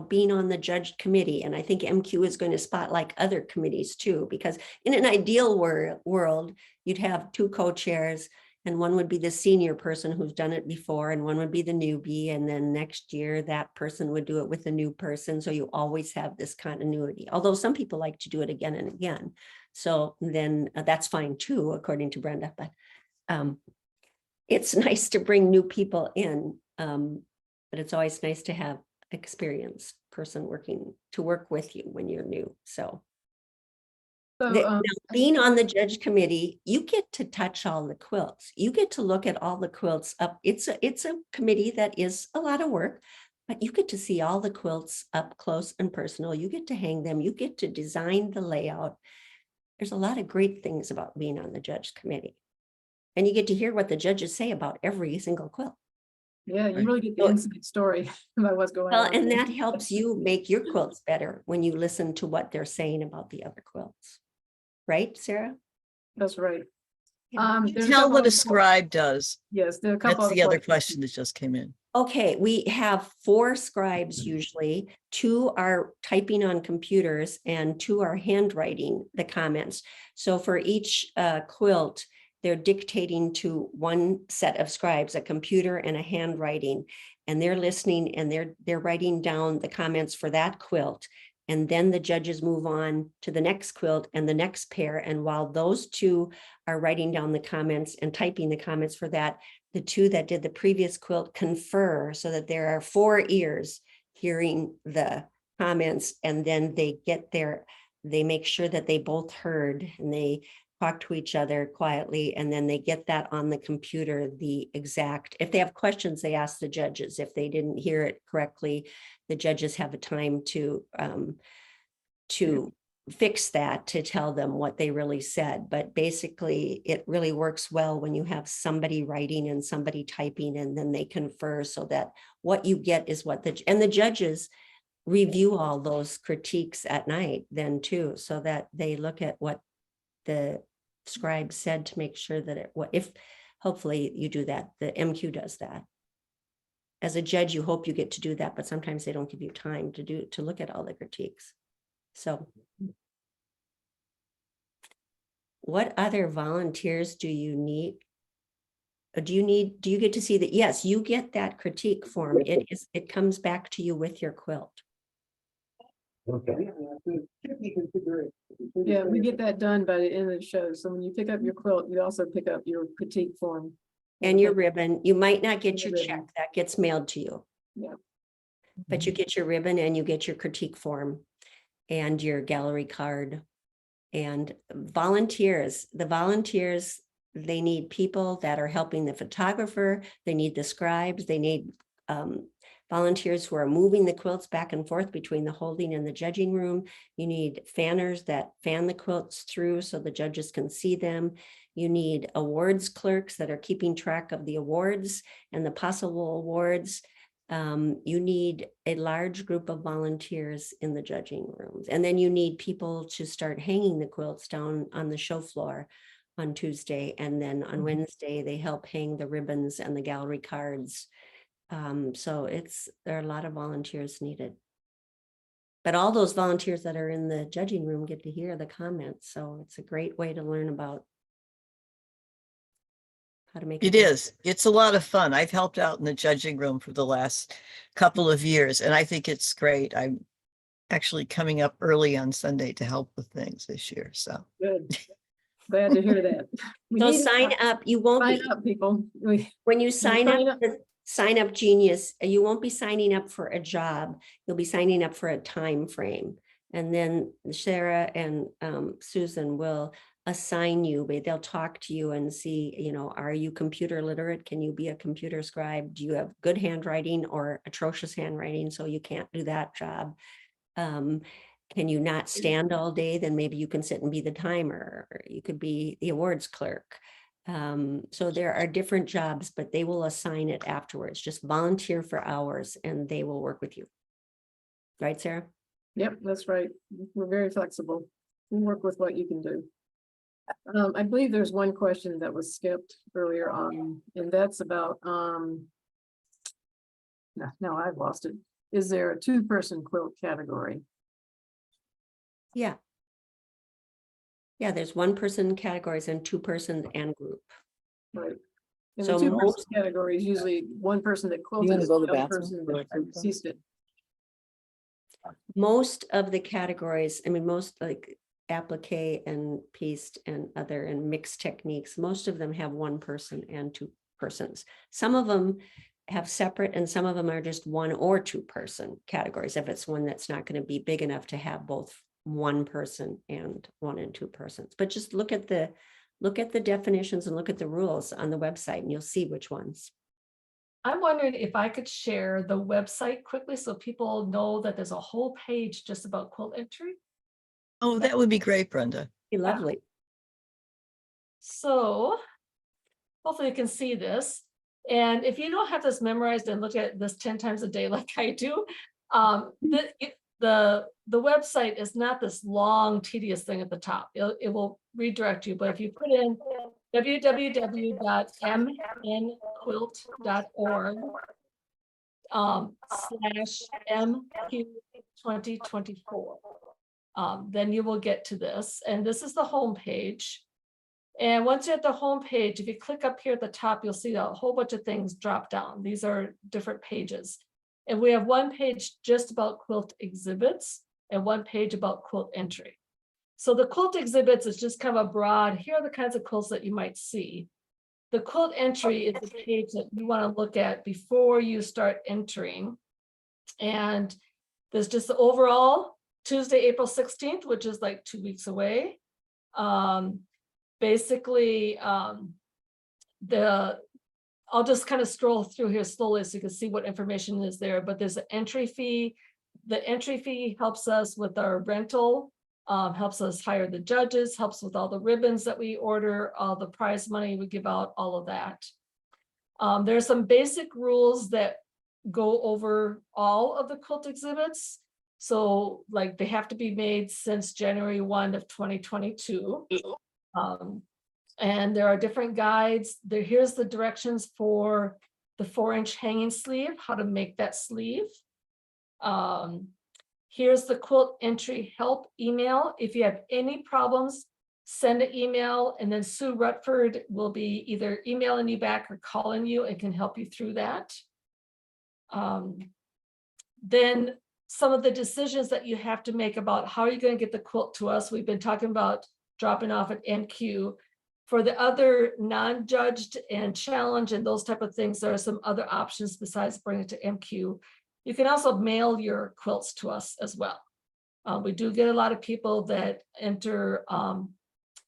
being on the judge committee. And I think MQ is going to spotlight other committees too, because in an ideal world, you'd have 2 co-chairs, and one would be the senior person who's done it before, and one would be the newbie. And then next year, that person would do it with a new person. So you always have this continuity, although some people like to do it again and again. So then that's fine too, according to Brenda. But it's nice to bring new people in, but it's always nice to have experienced person to work with you when you're new. So now, being on the judge committee, you get to touch all the quilts. You get to look at all the quilts up. It's a committee that is a lot of work, but you get to see all the quilts up close and personal. You get to hang them. You get to design the layout. There's a lot of great things about being on the judge committee. And you get to hear what the judges say about every single quilt. Yeah, you really get the inside story about what's going Well, on. and that helps you make your quilts better when you listen to what they're saying about the other quilts. Right, Sarah? That's right. Yeah. There's a Tell couple what a of- scribe does. Yes, there are a couple That's of the other questions. question that just came in. Okay, we have 4 scribes usually. 2 are typing on computers and 2 are handwriting the comments. So for each quilt, they're dictating to one set of scribes, a computer and a handwriting, and they're listening and they're writing down the comments for that quilt. And then the judges move on to the next quilt and the next pair. And while those 2 are writing down the comments and typing the comments for that, the 2 that did the previous quilt confer, so that there are 4 ears hearing the comments, and then they make sure that they both heard and they talk to each other quietly, and then they get that on the computer, the exact, if they have questions, they ask the judges. If they didn't hear it correctly, the judges have a time to fix that, to tell them what they really said. But basically, it really works well when you have somebody writing and somebody typing, and then they confer, so that what you get is what the judges review all those critiques at night then too, so that they look at what the scribe said to make sure that hopefully you do that. The MQ does that. As a judge, you hope you get to do that, but sometimes they don't give you time to look at all the critiques. So what other volunteers do you need? Do you get to see that? Yes, you get that critique form. It comes back to you with your quilt. Okay. Yeah, we get that done by the end of the show. So when you pick up your quilt, you also pick up your critique form. And your ribbon. You might not get your Ribbon. check, that gets mailed to you. Yeah. But you get your ribbon and you get your critique form and your gallery card. And volunteers, they need people that are helping the photographer. They need the scribes. They need volunteers who are moving the quilts back and forth between the holding and the judging room. You need fanners that fan the quilts through so the judges can see them. You need awards clerks that are keeping track of the awards and the possible awards. You need a large group of volunteers in the judging rooms. And then you need people to start hanging the quilts down on the show floor on Tuesday. And then on Wednesday, they help hang the ribbons and the gallery cards. So there are a lot of volunteers needed. But all those volunteers that are in the judging room get to hear the comments. So it's a great way to learn about how to make It is. It's a lot of fun. I've helped out in the judging room for the last couple of years, and I think it's great. I'm actually coming up early on Sunday to help with things this year, so. Good. Glad to hear that. We So need to sign up. You won't Sign be, up, people. when you sign sign up, sign up Genius, you won't be signing up for a job. You'll be signing up for a time frame. And then Sarah and Susan will assign you, but they'll talk to you and see, you know, are you computer literate? Can you be a computer scribe? Do you have good handwriting or atrocious handwriting so you can't do that job? Can you not stand all day? Then maybe you can sit and be the timer, or you could be the awards clerk. So there are different jobs, but they will assign it afterwards. Just volunteer for hours and they will work with you. Right, Sarah? Yep, that's right. We're very flexible. We work with what you can do. I believe there's one question that was skipped earlier on, and that's about, no, I've lost it. Is there a 2-person quilt category? Yeah. Yeah, there's 1-person categories and 2-person and group. Right. And So the 2-person most- category is usually one person that quilts. gonna go to the one bathroom person really that quick? sees it. Most of the categories, I mean, most like applique and pieced and other and mixed techniques, most of them have 1 person and 2 persons. Some of them have separate and some of them are just 1 or 2-person categories. If it's one that's not going to be big enough to have both 1 person and 1 and 2 persons, but just look at the definitions and look at the rules on the website and you'll see which ones. I'm wondering if I could share the website quickly so people know that there's a whole page just about quilt entry. Oh, that would be great, Brenda. Be lovely. So hopefully you can see this. And if you don't have this memorized and look at this 10 times a day like I do, the website is not this long, tedious thing at the top. It will redirect you. But if you put in www.mnquilt.org /MQ 2024, then you will get to this. And this is the home page. And once you're at the home page, if you click up here at the top, you'll see a whole bunch of things drop down. These are different pages. And we have one page just about quilt exhibits and one page about quilt entry. So the quilt exhibits is just kind of a broad, here are the kinds of quilts that you might see. The quilt entry is the page that you want to look at before you start entering. And there's just the overall Tuesday, April 16th, which is like 2 weeks away. Basically, I'll just kind of scroll through here slowly so you can see what information is there, but there's an entry fee. The entry fee helps us with our rental, helps us hire the judges, helps with all the ribbons that we order, all the prize money we give out, all of that. There's some basic rules that go over all of the quilt exhibits. So like they have to be made since January 1 of 2022. And there are different guides. Here's the directions for the 4-inch hanging sleeve, how to make that sleeve. Here's the quilt entry help email. If you have any problems, send an email and then Sue Rutford will be either emailing you back or calling you and can help you through that. Then some of the decisions that you have to make about how you're going to get the quilt to us. We've been talking about dropping off at MQ. For the other non-judged and challenge and those type of things, there are some other options besides bringing it to MQ. You can also mail your quilts to us as well. We do get a lot of people that enter from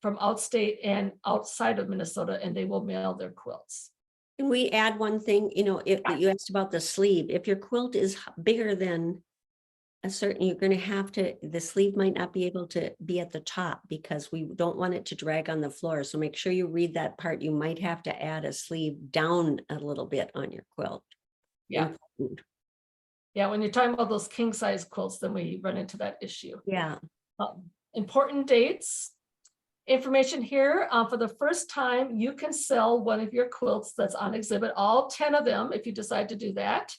outstate and outside of Minnesota, and they will mail their quilts. Can we add one thing? You know, if you asked about the sleeve, if your quilt is bigger than a certain, you're going to have to, the sleeve might not be able to be at the top because we don't want it to drag on the floor. So make sure you read that part. You might have to add a sleeve down a little bit on your quilt. Yeah. Important. Yeah, when you're talking about those king size quilts, then we run into that issue. Yeah. Important dates. Information here, for the first time, you can sell one of your quilts that's on exhibit, all 10 of them, if you decide to do that.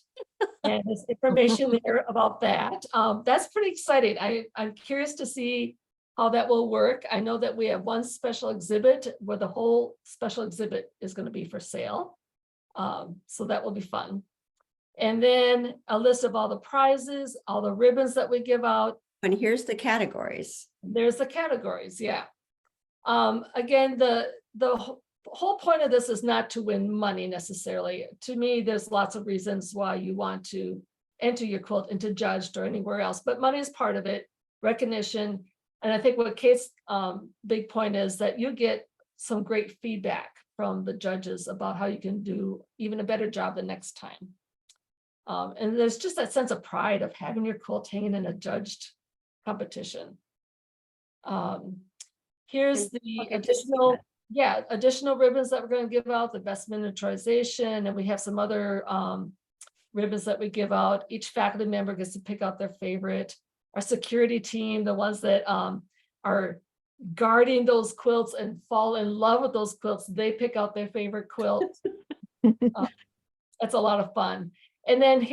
And there's information there about that. That's pretty exciting. I'm curious to see how that will work. I know that we have one special exhibit where the whole special exhibit is going to be for sale. So that will be fun. And then a list of all the prizes, all the ribbons that we give out. And here's the categories. There's the categories, yeah. Again, the whole point of this is not to win money necessarily. To me, there's lots of reasons why you want to enter your quilt into Judged or anywhere else, but money is part of it, recognition. And I think what Kate's big point is that you get some great feedback from the judges about how you can do even a better job the next time. And there's just that sense of pride of having your quilt hanging in a judged competition. Here's the additional ribbons that we're going to give out, the best miniaturization, and we have some other ribbons that we give out. Each faculty member gets to pick out their favorite. Our security team, the ones that are guarding those quilts and fall in love with those quilts, they pick out their favorite quilt. That's a lot of fun. And then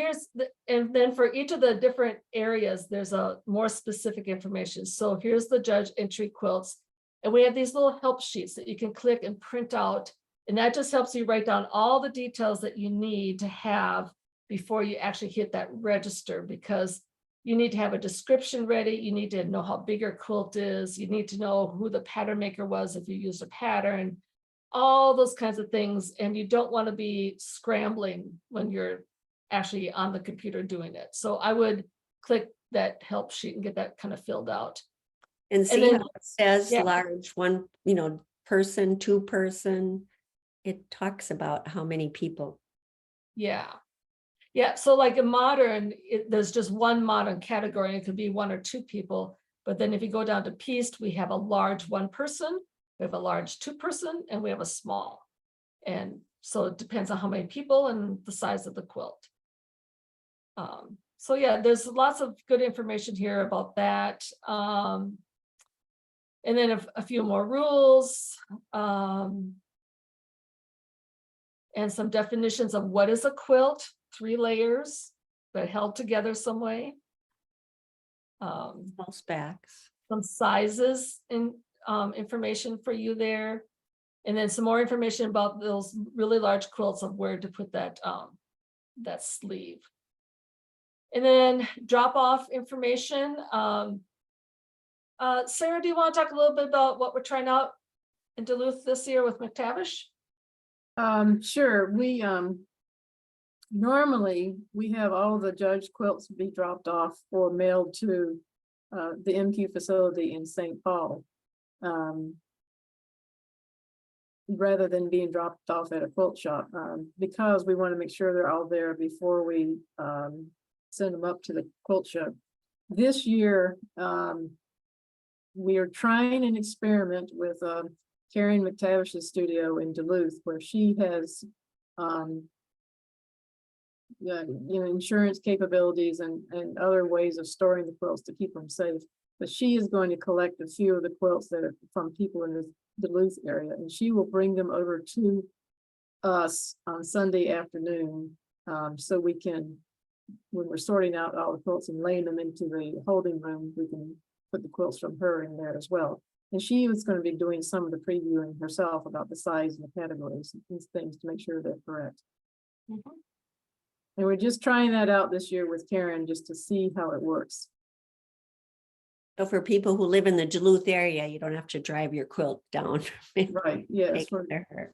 and then for each of the different areas, there's a more specific information. So here's the judge entry quilts. And we have these little help sheets that you can click and print out. And that just helps you write down all the details that you need to have before you actually hit that register, because you need to have a description ready. You need to know how big your quilt is. You need to know who the pattern maker was if you used a pattern, all those kinds of things. And you don't want to be scrambling when you're actually on the computer doing it. So I would click that help sheet and get that kind of filled out. And see then- how it says yeah. large, one, person, 2-person. It talks about how many people. Yeah. Yeah. So like in modern, there's just one modern category. And it could be 1 or 2 people. But then if you go down to pieced, we have a large 1-person, we have a large 2-person, and we have a small. And so it depends on how many people and the size of the quilt. So yeah, there's lots of good information here about that. And then a few more rules. And some definitions of what is a quilt, 3 layers, but held together some way. False backs. Some sizes and information for you there. And then some more information about those really large quilts of where to put that, that sleeve. And then drop off information. Sarah, do you want to talk a little bit about what we're trying out in Duluth this year with McTavish? Sure. We normally we have all the judge quilts be dropped off or mailed to the MQ facility in St. Paul, rather than being dropped off at a quilt shop, because we want to make sure they're all there before we send them up to the quilt shop. This year, we are trying an experiment with Karen McTavish's studio in Duluth, where she has insurance capabilities and other ways of storing the quilts to keep them safe. But she is going to collect a few of the quilts that are from people in the Duluth area, and she will bring them over to us on Sunday afternoon, so we can, when we're sorting out all the quilts and laying them into the holding room, we can put the quilts from her in there as well. And she was going to be doing some of the previewing herself about the size and the categories and these things to make sure they're correct. Mm-hmm. And we're just trying that out this year with Karen, just to see how it works. So for people who live in the Duluth area, you don't have to drive your quilt down. Right, yes, Take we're it to her.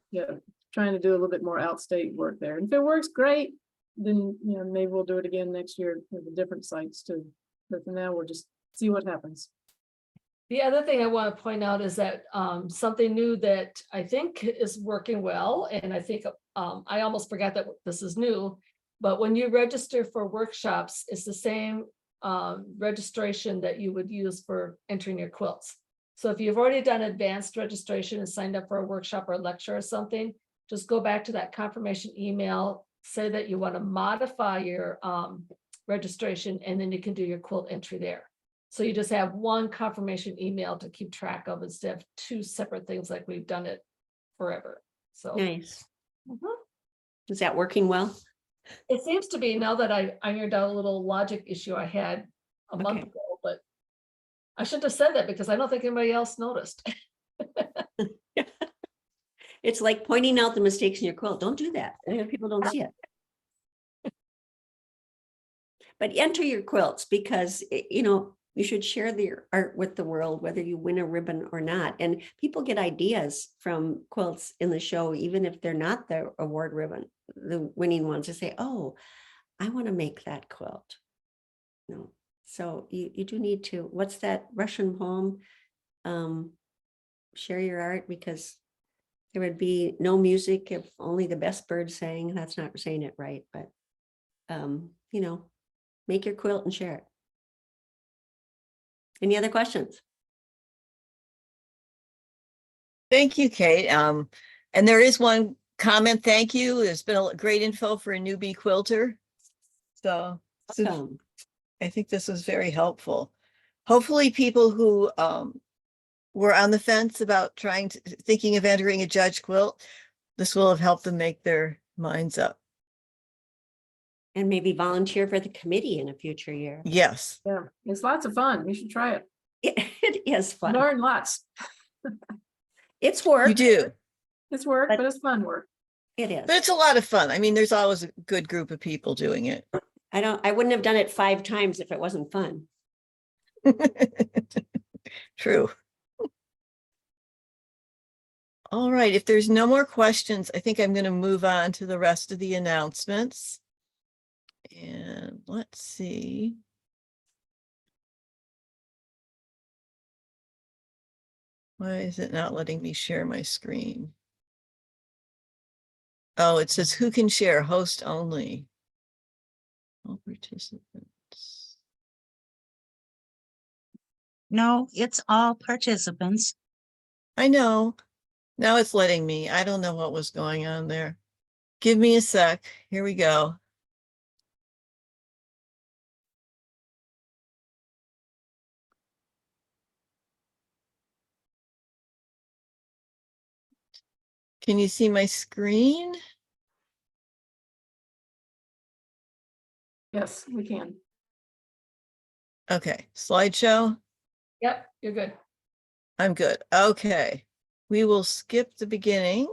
trying to do a little bit more outstate work there. And if it works great, then maybe we'll do it again next year with the different sites too. But for now, we'll just see what happens. The other thing I want to point out is that something new that I think is working well, and I think I almost forgot that this is new, but when you register for workshops, it's the same registration that you would use for entering your quilts. So if you've already done advanced registration and signed up for a workshop or a lecture or something, just go back to that confirmation email, say that you want to modify your registration, and then you can do your quilt entry there. So you just have one confirmation email to keep track of instead of two separate things like we've done it forever. So Nice. mhm. Is that working well? It seems to be, now that I ironed out a little logic issue I had a month Okay. ago, but I shouldn't have said that because I don't think anybody else noticed. It's like pointing out the mistakes in your quilt. Don't do that. And if people don't see it. But enter your quilts because, you know, you should share your art with the world, whether you win a ribbon or not. And people get ideas from quilts in the show, even if they're not the award ribbon, the winning ones, to say, oh, I want to make that quilt. No. So you do need to, what's that Russian poem? Share your art, because there would be no music if only the best birds sang. That's not saying it right, but you know, make your quilt and share it. Any other questions? Thank you, Kate. And there is one comment. Thank you. There's been a great info for a newbie quilter. So Awesome. I think this was very helpful. Hopefully people who were on the fence about thinking of entering a judge quilt, this will have helped them make their minds up. And maybe volunteer for the committee in a future year. Yes. Yeah, it's lots of fun. You should try it. It is fun. Learn lots. It's work. You do. It's work, But- but it's fun work. It is. But it's a lot of fun. I mean, there's always a good group of people doing it. I wouldn't have done it 5 times if it wasn't fun. True. All right, if there's no more questions, I think I'm going to move on to the rest of the announcements. And let's see. Why is it not letting me share my screen? Oh, it says who can share, host only. All participants. No, it's all participants. I know. Now it's letting me. I don't know what was going on there. Give me a sec. Here we go. Can you see my screen? Yes, we can. Okay, slideshow. Yep, you're good. I'm good. Okay, we will skip the beginning.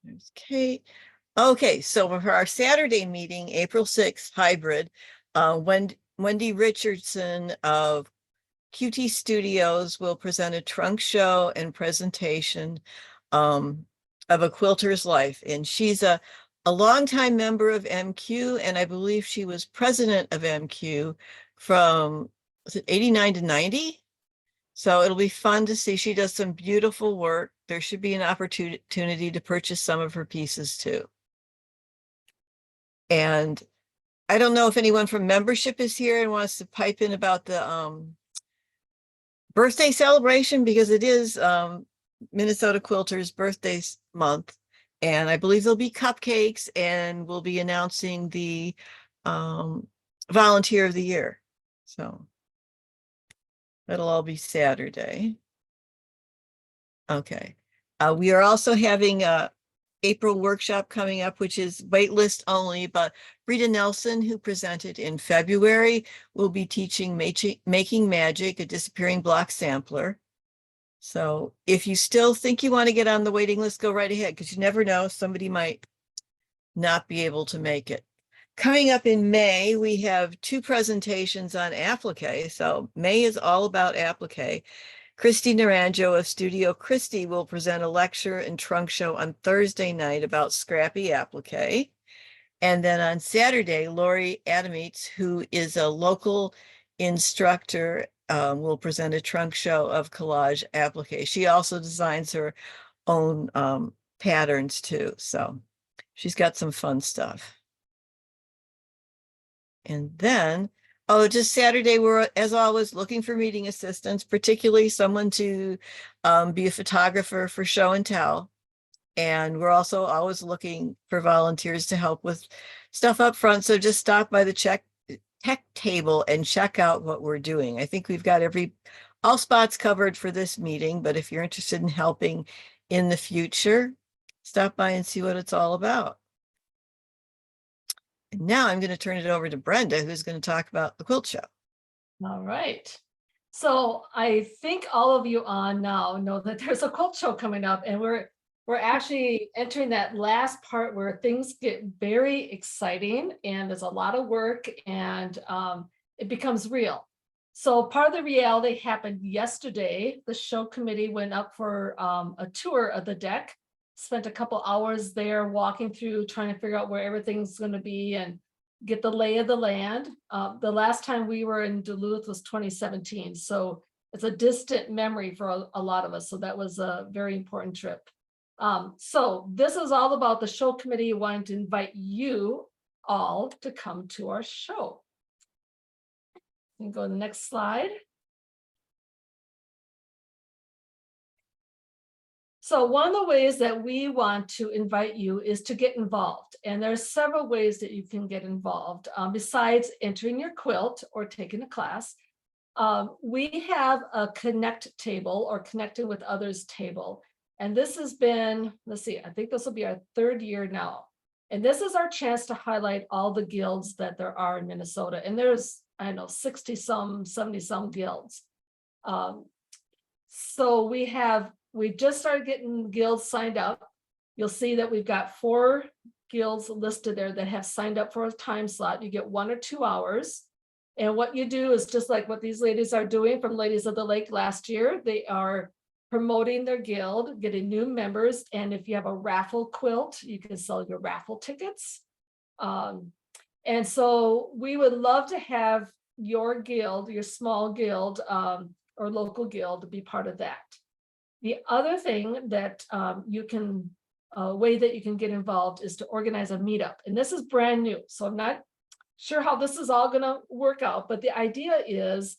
There's Kate. Okay, so for our Saturday meeting, April 6th, hybrid, Wendy Richardson of QT Studios will present a trunk show and presentation of A Quilter's Life. And she's a longtime member of MQ, and I believe she was president of MQ from, was it 89 to 90? So it'll be fun to see. She does some beautiful work. There should be an opportunity to purchase some of her pieces too. And I don't know if anyone from membership is here and wants to pipe in about the birthday celebration, because it is Minnesota Quilters birthday month. And I believe there'll be cupcakes, and we'll be announcing the volunteer of the year. So that'll all be Saturday. Okay. We are also having a April workshop coming up, which is waitlist only, but Rita Nelson, who presented in February, will be teaching Making Magic, a disappearing block sampler. So if you still think you want to get on the waiting list, go right ahead, because you never know, somebody might not be able to make it. Coming up in May, we have 2 presentations on applique. So May is all about applique. Christy Naranjo of Studio Christy will present a lecture and trunk show on Thursday night about scrappy applique. And then on Saturday, Lori Adamites, who is a local instructor, will present a trunk show of collage applique. She also designs her own patterns too. So she's got some fun stuff. And then, oh, just Saturday, we're, as always, looking for meeting assistants, particularly someone to be a photographer for show and tell. And we're also always looking for volunteers to help with stuff up front. So just stop by the tech table and check out what we're doing. I think we've got all spots covered for this meeting, but if you're interested in helping in the future, stop by and see what it's all about. And now I'm going to turn it over to Brenda, who's going to talk about the quilt show. All right. So I think all of you on now know that there's a quilt show coming up, and we're actually entering that last part where things get very exciting and there's a lot of work, and it becomes real. So part of the reality happened yesterday. The show committee went up for a tour of the deck, spent a couple hours there walking through, trying to figure out where everything's going to be and get the lay of the land. The last time we were in Duluth was 2017. So it's a distant memory for a lot of us. So that was a very important trip. So this is all about the show committee wanting to invite you all to come to our show. You can go to the next slide. So one of the ways that we want to invite you is to get involved. And there's several ways that you can get involved besides entering your quilt or taking a class. We have a connect table or connecting with others table. And this has been, let's see, I think this will be our 3rd year now. And this is our chance to highlight all the guilds that there are in Minnesota. And there's, I don't know, 60 some, 70 some guilds. So we just started getting guilds signed up. You'll see that we've got 4 guilds listed there that have signed up for a time slot. You get 1 or 2 hours. And what you do is just like what these ladies are doing from Ladies of the Lake last year. They are promoting their guild, getting new members. And if you have a raffle quilt, you can sell your raffle tickets. And so we would love to have your guild, your small guild or local guild be part of that. The other thing that you can, way that you can get involved is to organize a meetup. And this is brand new. So I'm not sure how this is all gonna work out, but the idea is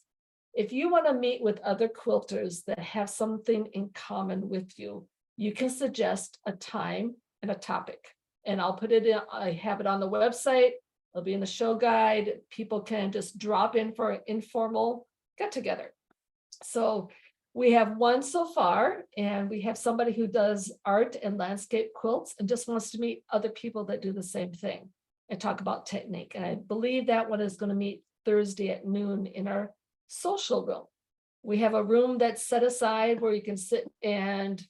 if you wanna meet with other quilters that have something in common with you, you can suggest a time and a topic. And I'll put it in, I have it on the website. It'll be in the show guide. People can just drop in for an informal get together. So we have one so far, and we have somebody who does art and landscape quilts and just wants to meet other people that do the same thing and talk about technique. And I believe that one is going to meet Thursday at noon in our social room. We have a room that's set aside where you can sit and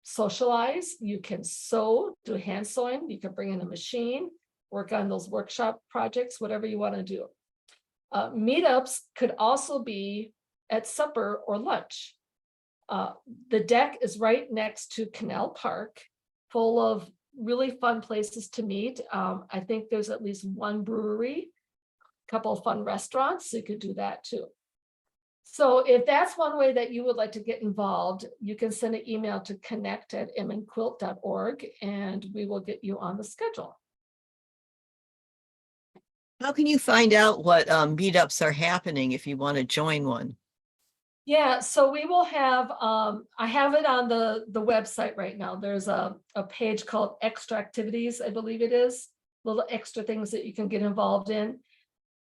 socialize. You can sew, do hand sewing. You can bring in a machine, work on those workshop projects, whatever you want to do. Meetups could also be at supper or lunch. The deck is right next to Canal Park, full of really fun places to meet. I think there's at least 1 brewery, a couple of fun restaurants, so you could do that too. So if that's one way that you would like to get involved, you can send an email to connect@mnquilt.org and we will get you on the schedule. How can you find out what meetups are happening if you want to join one? Yeah, so we will have, I have it on the website right now. There's a page called Extra Activities, I believe it is, little extra things that you can get involved in.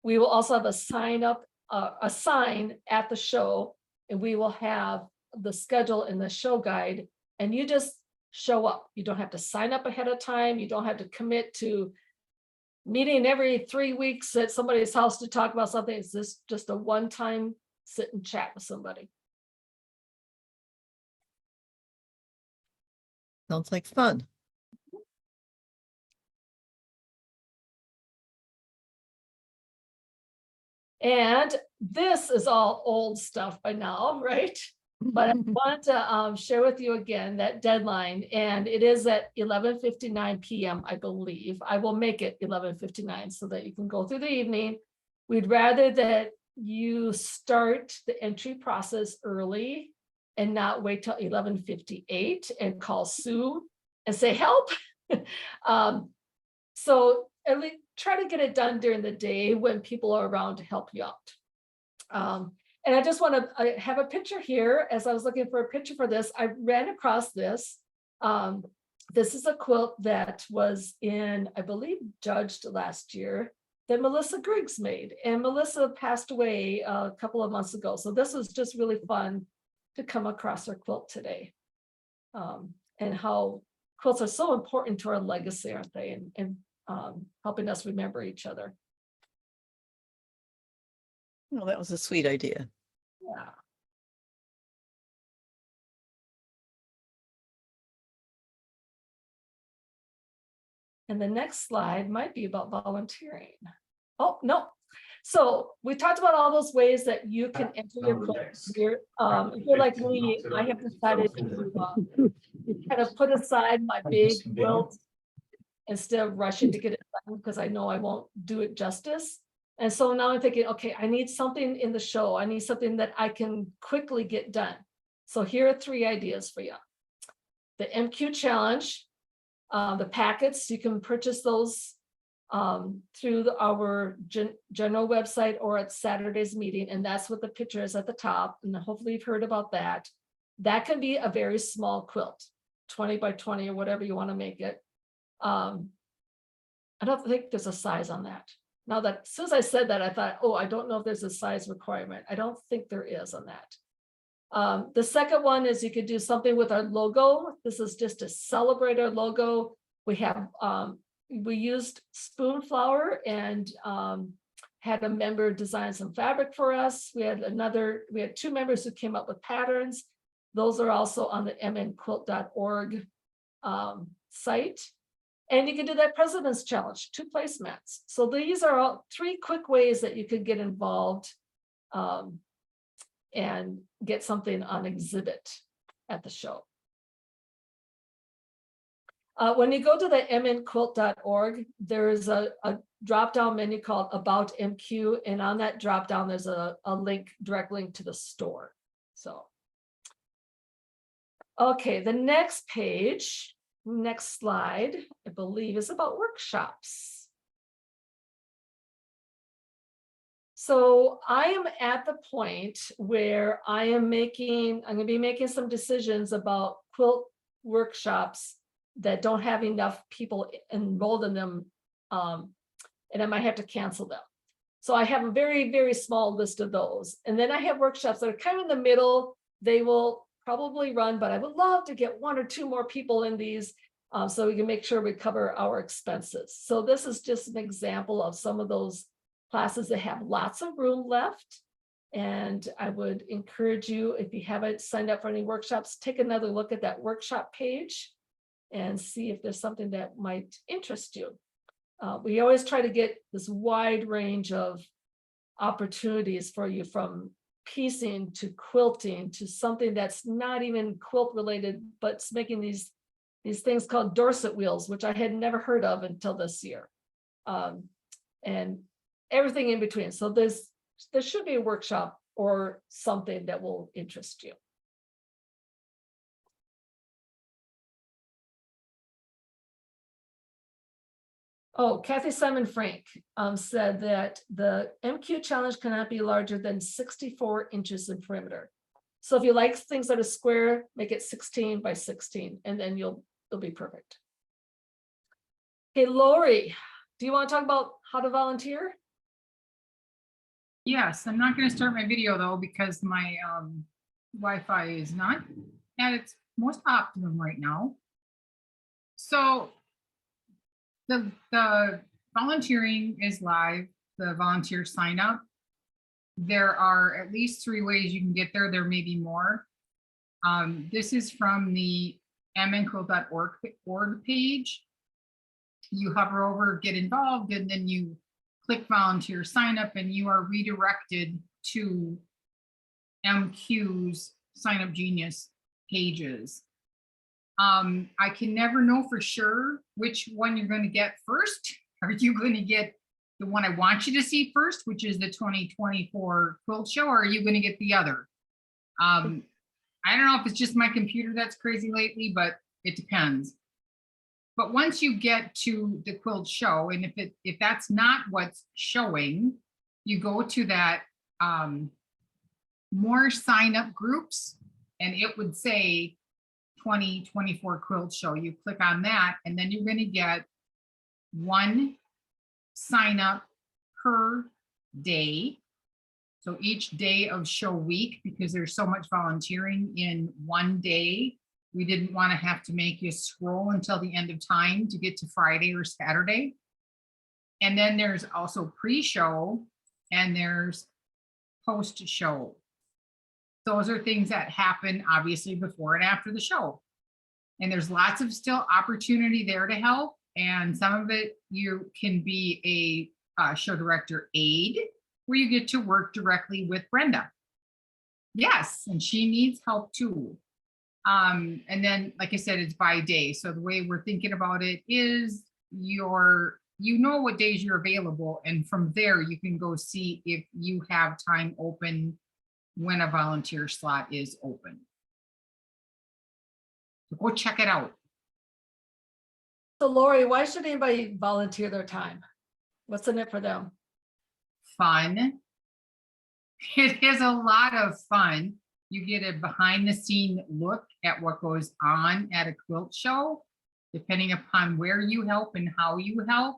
We will also have a sign at the show, and we will have the schedule in the show guide, and you just show up. You don't have to sign up ahead of time. You don't have to commit to meeting every 3 weeks at somebody's house to talk about something. It's just a one-time sit and chat with somebody. Sounds like fun. And this is all old stuff by now, right? But I want to share with you again that deadline, and it is at 11:59 p.m. I believe. I will make it 11:59 so that you can go through the evening. We'd rather that you start the entry process early and not wait till 11:58 and call Sue and say help. So at least try to get it done during the day when people are around to help you out. And I just want to have a picture here. As I was looking for a picture for this, I ran across this. This is a quilt that was in, I believe, judged last year that Melissa Griggs made. And Melissa passed away a couple of months ago. So this was just really fun to come across her quilt today. And how quilts are so important to our legacy, aren't they? And helping us remember each other. Well, that was a sweet idea. Yeah. And the next slide might be about volunteering. Oh, no. So we talked about all those ways that you can enter your quilts. If you're like me, I have decided to kind of put aside my big quilt instead of rushing to get it done because I know I won't do it justice. And so now I'm thinking, okay, I need something in the show. I need something that I can quickly get done. So here are 3 ideas for you. The MQ challenge, the packets, you can purchase those through our general website or at Saturday's meeting. And that's what the picture is at the top. And hopefully you've heard about that. That can be a very small quilt, 20 by 20 or whatever you want to make it. I don't think there's a size on that. Now that, as soon as I said that, I thought, oh, I don't know if there's a size requirement. I don't think there is on that. The second one is you could do something with our logo. This is just to celebrate our logo. We have, we used spoon flower and had a member design some fabric for us. We had 2 members who came up with patterns. Those are also on the mnquilt.org site. And you can do that President's Challenge, 2 placemats. So these are all 3 quick ways that you could get involved and get something on exhibit at the show. When you go to the mnquilt.org, there's a drop-down menu called About MQ. And on that drop-down, there's a direct link to the store. So, okay, the next page. Next slide, I believe, is about workshops. So I am at the point where I'm going to be making some decisions about quilt workshops that don't have enough people enrolled in them, and I might have to cancel them. So I have a very, very small list of those. And then I have workshops that are kind of in the middle. They will probably run, but I would love to get 1 or 2 more people in these so we can make sure we cover our expenses. So this is just an example of some of those classes that have lots of room left. And I would encourage you, if you haven't signed up for any workshops, take another look at that workshop page and see if there's something that might interest you. We always try to get this wide range of opportunities for you, from piecing to quilting to something that's not even quilt related, but it's making these things called Dorset wheels, which I had never heard of until this year, and everything in between. So there should be a workshop or something that will interest you. Oh, Kathy Simon Frank said that the MQ challenge cannot be larger than 64 inches in perimeter. So if you like things that are square, make it 16 by 16, and then it'll be perfect. Okay, Lori, do you want to talk about how to volunteer? Yes, I'm not going to start my video though, because my Wi-Fi is not at its most optimum right now. So the volunteering is live, the volunteer sign up. There are at least 3 ways you can get there. There may be more. This is from the mnquilt.org page. You hover over get involved, and then you click volunteer sign up, and you are redirected to MQ's Sign Up Genius pages. I can never know for sure which one you're going to get first. Are you going to get the one I want you to see first, which is the 2024 quilt show, or are you going to get the other? I don't know if it's just my computer that's crazy lately, but it depends. But once you get to the quilt show, and if that's not what's showing, you go to that more sign up groups, and it would say 2024 quilt show. You click on that and then you're going to get one sign up per day. So each day of show week, because there's so much volunteering in one day, we didn't want to have to make you scroll until the end of time to get to Friday or Saturday. And then there's also pre-show and there's post-show. Those are things that happen obviously before and after the show. And there's lots of still opportunity there to help. And some of it you can be a show director aide, where you get to work directly with Brenda. Yes, and she needs help too. And then, like I said, it's by day. So the way we're thinking about it is you know what days you're available. And from there, you can go see if you have time open when a volunteer slot is open. So go check it out. So Lori, why should anybody volunteer their time? What's in it for them? Fun. It is a lot of fun. You get a behind the scene look at what goes on at a quilt show, depending upon where you help and how you help.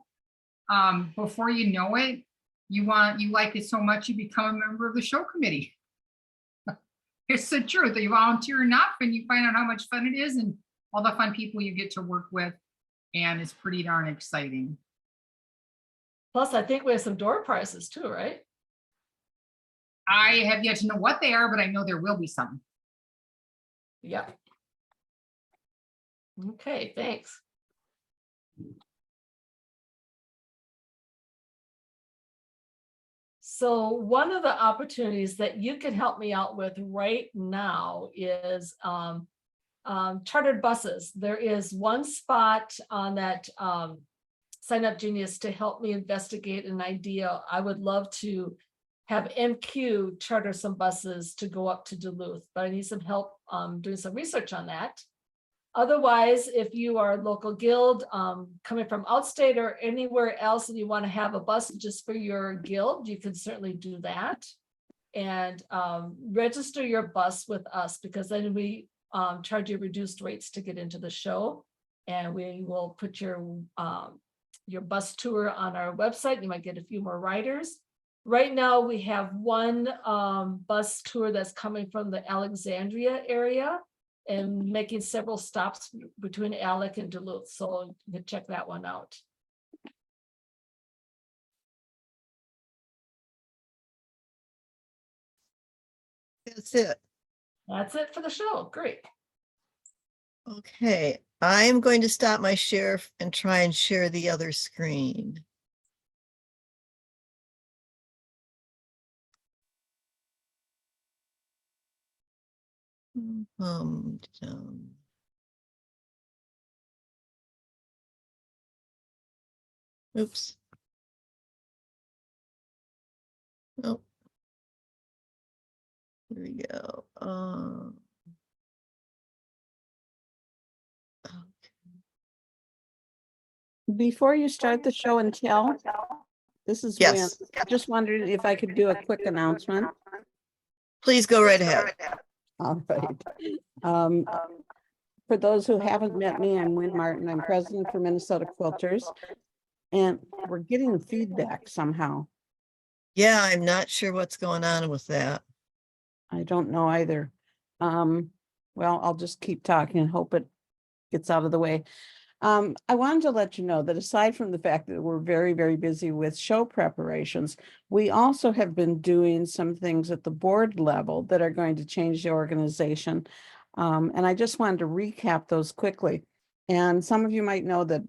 Before you know it, you like it so much you become a member of the show committee. It's the truth. You volunteer enough and you find out how much fun it is and all the fun people you get to work with, and it's pretty darn exciting. Plus, I think we have some door prizes too, right? I have yet to know what they are, but I know there will be some. Yep. Okay, thanks. So one of the opportunities that you can help me out with right now is chartered buses. There is one spot on that Sign Up Genius to help me investigate an idea. I would love to have MQ charter some buses to go up to Duluth, but I need some help doing some research on that. Otherwise, if you are a local guild coming from outstate or anywhere else and you want to have a bus just for your guild, you can certainly do that. And register your bus with us, because then we charge you reduced rates to get into the show. And we will put your bus tour on our website. You might get a few more riders. Right now, we have one bus tour that's coming from the Alexandria area and making several stops between Alec and Duluth. So you can check that one out. That's it. That's it for the show. Great. Okay, I am going to stop my share and try and share the other screen. Down. Oops. Oh. Here we go. Before you start the show and tell, this is Win. Yes. I just wondered if I could do a quick announcement. Please go right ahead. All right. For those who haven't met me, I'm Win Martin. I'm president for Minnesota Quilters. And we're getting feedback somehow. Yeah, I'm not sure what's going on with that. I don't know either. Well, I'll just keep talking and hope it gets out of the way. I wanted to let you know that aside from the fact that we're very, very busy with show preparations, we also have been doing some things at the board level that are going to change the organization. And I just wanted to recap those quickly. And some of you might know that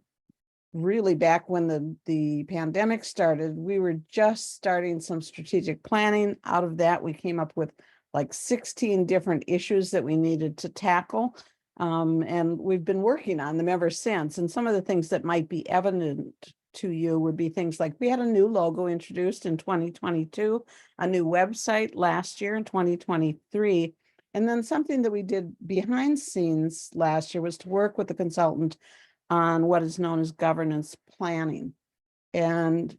really back when the pandemic started, we were just starting some strategic planning. Out of that, we came up with like 16 different issues that we needed to tackle. And we've been working on them ever since. And some of the things that might be evident to you would be things like we had a new logo introduced in 2022, a new website last year in 2023. And then something that we did behind scenes last year was to work with a consultant on what is known as governance planning. And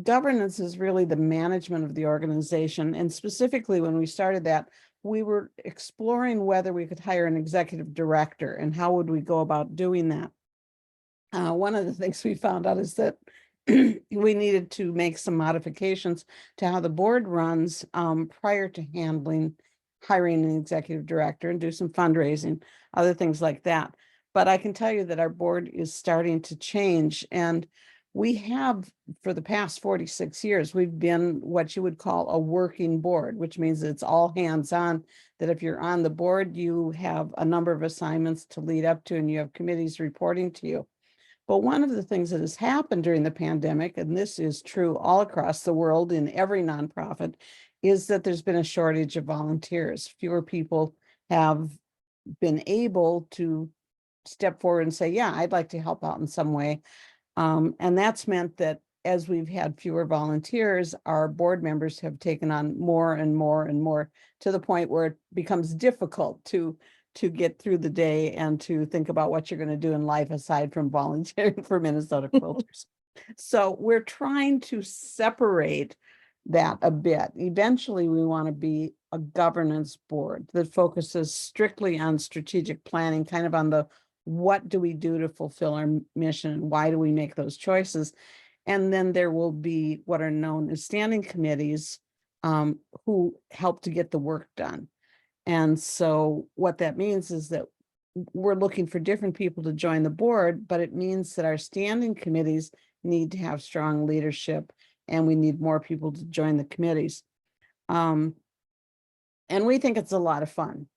governance is really the management of the organization. And specifically, when we started that, we were exploring whether we could hire an executive director and how would we go about doing that. One of the things we found out is that we needed to make some modifications to how the board runs prior to hiring an executive director and do some fundraising, other things like that. But I can tell you that our board is starting to change, and we have, for the past 46 years, we've been what you would call a working board, which means it's all hands on, that if you're on the board, you have a number of assignments to lead up to, and you have committees reporting to you. But one of the things that has happened during the pandemic, and this is true all across the world in every nonprofit, is that there's been a shortage of volunteers. Fewer people have been able to step forward and say, yeah, I'd like to help out in some way. And that's meant that as we've had fewer volunteers, our board members have taken on more and more and more, to the point where it becomes difficult to get through the day and to think about what you're going to do in life aside from volunteering for Minnesota Quilters. So we're trying to separate that a bit. Eventually, we want to be a governance board that focuses strictly on strategic planning, kind of on the what do we do to fulfill our mission and why do we make those choices. And then there will be what are known as standing committees who help to get the work done. And so what that means is that we're looking for different people to join the board, but it means that our standing committees need to have strong leadership, and we need more people to join the committees. And we think it's a lot of fun.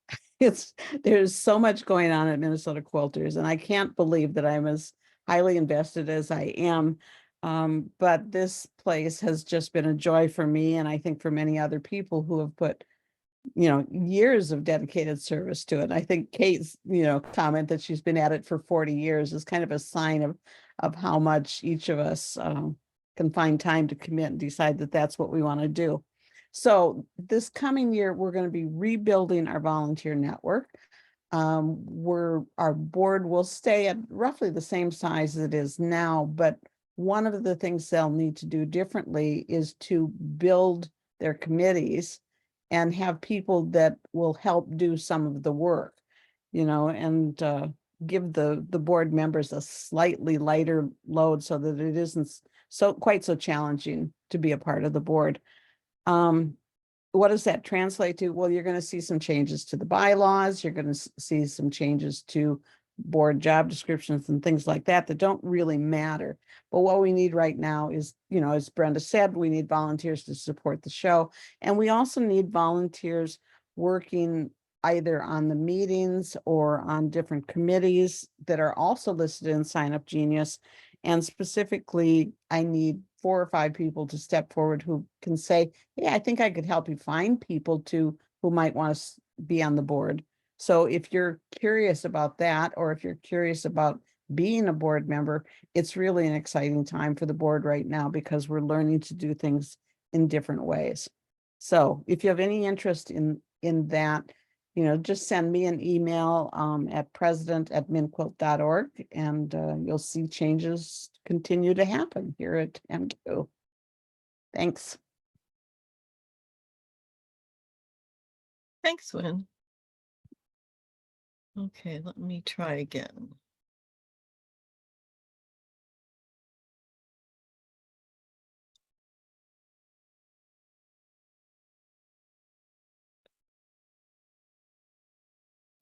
There's so much going on at Minnesota Quilters, and I can't believe that I'm as highly invested as I am. But this place has just been a joy for me, and I think for many other people who have put years of dedicated service to it. I think Kate's, comment that she's been at it for 40 years is kind of a sign of how much each of us can find time to commit and decide that that's what we want to do. So this coming year, we're going to be rebuilding our volunteer network. Our board will stay at roughly the same size as it is now, but one of the things they'll need to do differently is to build their committees and have people that will help do some of the work, and give the board members a slightly lighter load so that it isn't quite so challenging to be a part of the board. What does that translate to? Well, you're going to see some changes to the bylaws. You're going to see some changes to board job descriptions and things like that don't really matter. But what we need right now is, as Brenda said, we need volunteers to support the show. And we also need volunteers working either on the meetings or on different committees that are also listed in Sign Up Genius. And specifically, I need 4 or 5 people to step forward who can say, hey, I think I could help you find people who might want to be on the board. So if you're curious about that, or if you're curious about being a board member, it's really an exciting time for the board right now because we're learning to do things in different ways. So if you have any interest in that, just send me an email at president@minquilt.org, and you'll see changes continue to happen here at MQ. Thanks. Thanks, Wynn. Okay, let me try again.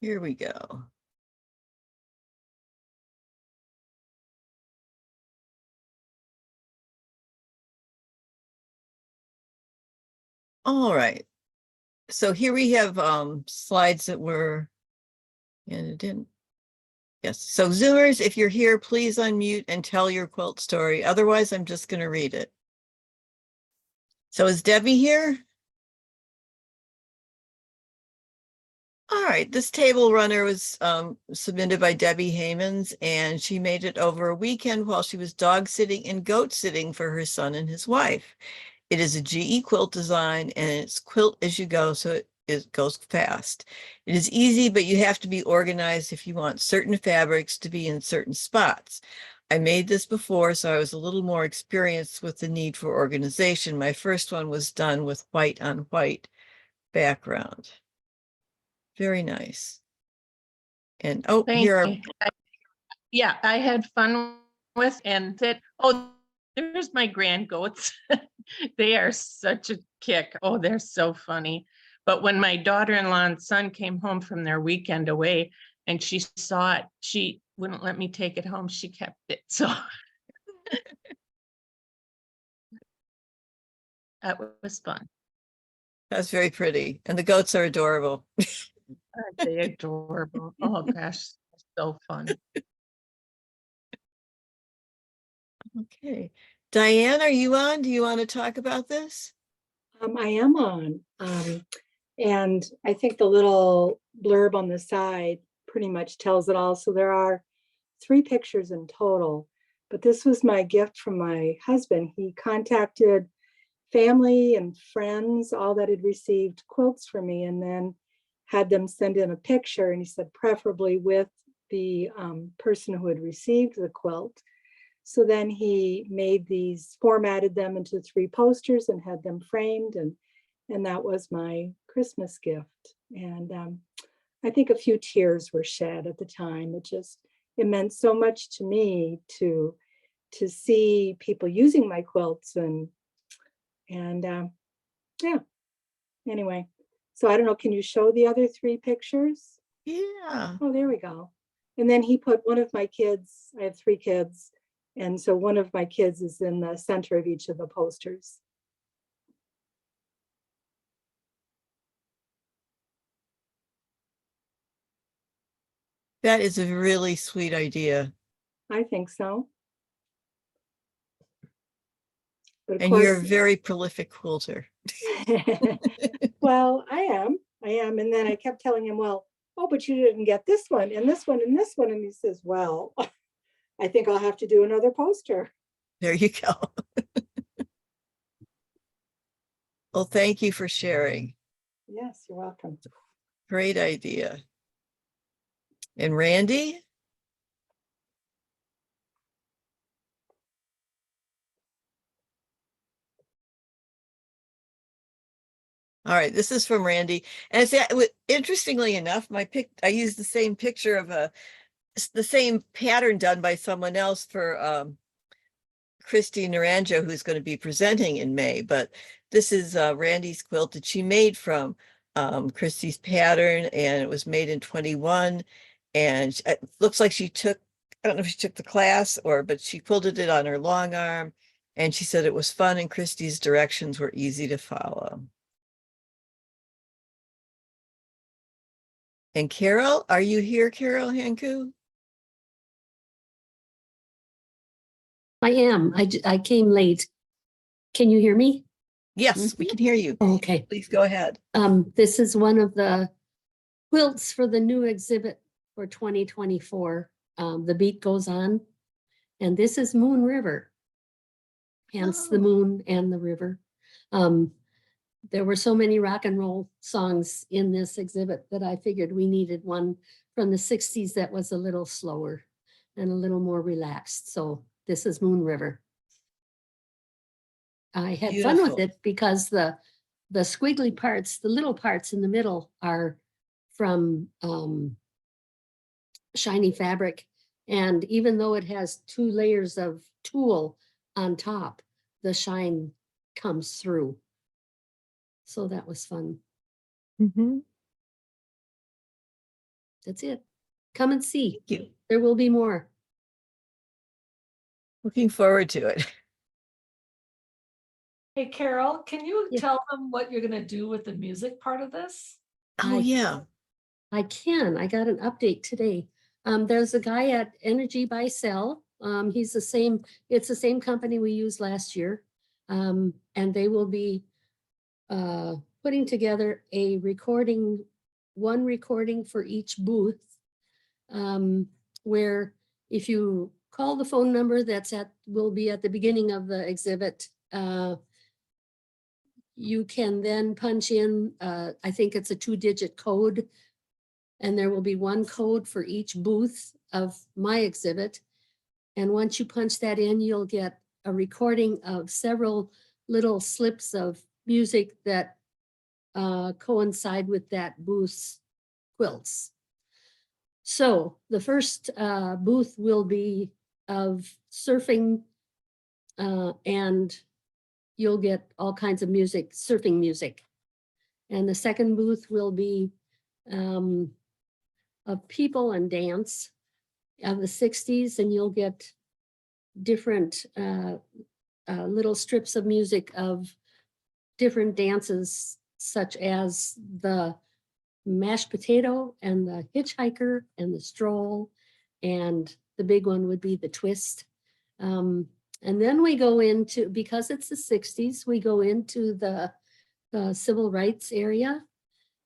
Here we go. All right. So here we have slides that were, and it didn't. Yes. So Zoomers, if you're here, please unmute and tell your quilt story. Otherwise, I'm just going to read it. So is Debbie here? All right, this table runner was submitted by Debbie Haymans, and she made it over a weekend while she was dog sitting and goat sitting for her son and his wife. It is a GE quilt design, and it's quilt as you go, so it goes fast. It is easy, but you have to be organized if you want certain fabrics to be in certain spots. I made this before, so I was a little more experienced with the need for organization. My first one was done with white on white background. Very nice. And oh, Thank here are, you. Yeah, I had fun with and said, oh, there's my grand goats. They are such a kick. Oh, they're so funny. But when my daughter-in-law and son came home from their weekend away and she saw it, she wouldn't let me take it home. She kept it. So that was fun. that's very pretty. And the goats are adorable. Aren't they adorable? Oh gosh, so fun. Okay. Diane, are you on? Do you want to talk about this? I am on. And I think the little blurb on the side pretty much tells it all. So there are 3 pictures in total, but this was my gift from my husband. He contacted family and friends, all that had received quilts from me, and then had them send in a picture. And he said, preferably with the person who had received the quilt. So then he made these, formatted them into 3 posters and had them framed, and that was my Christmas gift. And I think a few tears were shed at the time. It meant so much to me to see people using my quilts and yeah. Anyway, so I don't know, can you show the other 3 pictures? Yeah. Oh, there we go. And then he put one of my kids, I have 3 kids, and so one of my kids is in the center of each of the posters. That is a really sweet idea. I think so. But of And you're a course, very prolific quilter. well, I am. And then I kept telling him, well, oh, but you didn't get this one and this one and this one. And he says, well, I think I'll have to do another poster. There you go. Well, thank you for sharing. Yes, you're welcome. Great idea. And Randy? All right, this is from Randy. And interestingly enough, I used the same picture of the same pattern done by someone else for Christy Naranjo, who's going to be presenting in May. But this is Randy's quilt that she made from Christy's pattern, and it was made in 21. And it looks like I don't know if she took the class but she quilted it on her long arm. And she said it was fun and Christy's directions were easy to follow. And Carol, are you here, Carol Hanku? I am. I came late. Can you hear me? Yes, we can hear you. Okay. Please go ahead. This is one of the quilts for the new exhibit for 2024. The beat goes on. And this is Moon River. Hence the moon and the river. There were so many rock and roll songs in this exhibit that I figured we needed one from the 60s that was a little slower and a little more relaxed. So this is Moon River. I had fun with Beautiful. it because the squiggly parts, the little parts in the middle are from shiny fabric. And even though it has 2 layers of tulle on top, the shine comes through. So that was fun. Mhm. That's it. Come and see. Thank you. There will be more. Looking forward to it. Hey, Carol, can you Yeah. tell them what you're gonna do with the music part of this? Oh, yeah. I can. I got an update today. There's a guy at Energy by Cell. It's the same company we used last year. And they will be putting together one recording for each booth. Where if you call the phone number will be at the beginning of the exhibit, you can then punch in, I think it's a 2-digit code. And there will be one code for each booth of my exhibit. And once you punch that in, you'll get a recording of several little slips of music that coincide with that booth's quilts. So the first booth will be of surfing, and you'll get all kinds of music, surfing music. And the second booth will be of people and dance of the 60s, and you'll get different little strips of music of different dances, such as the mashed potato and the hitchhiker and the stroll, and the big one would be the twist. And then we go into, because it's the 60s, we go into the civil rights area,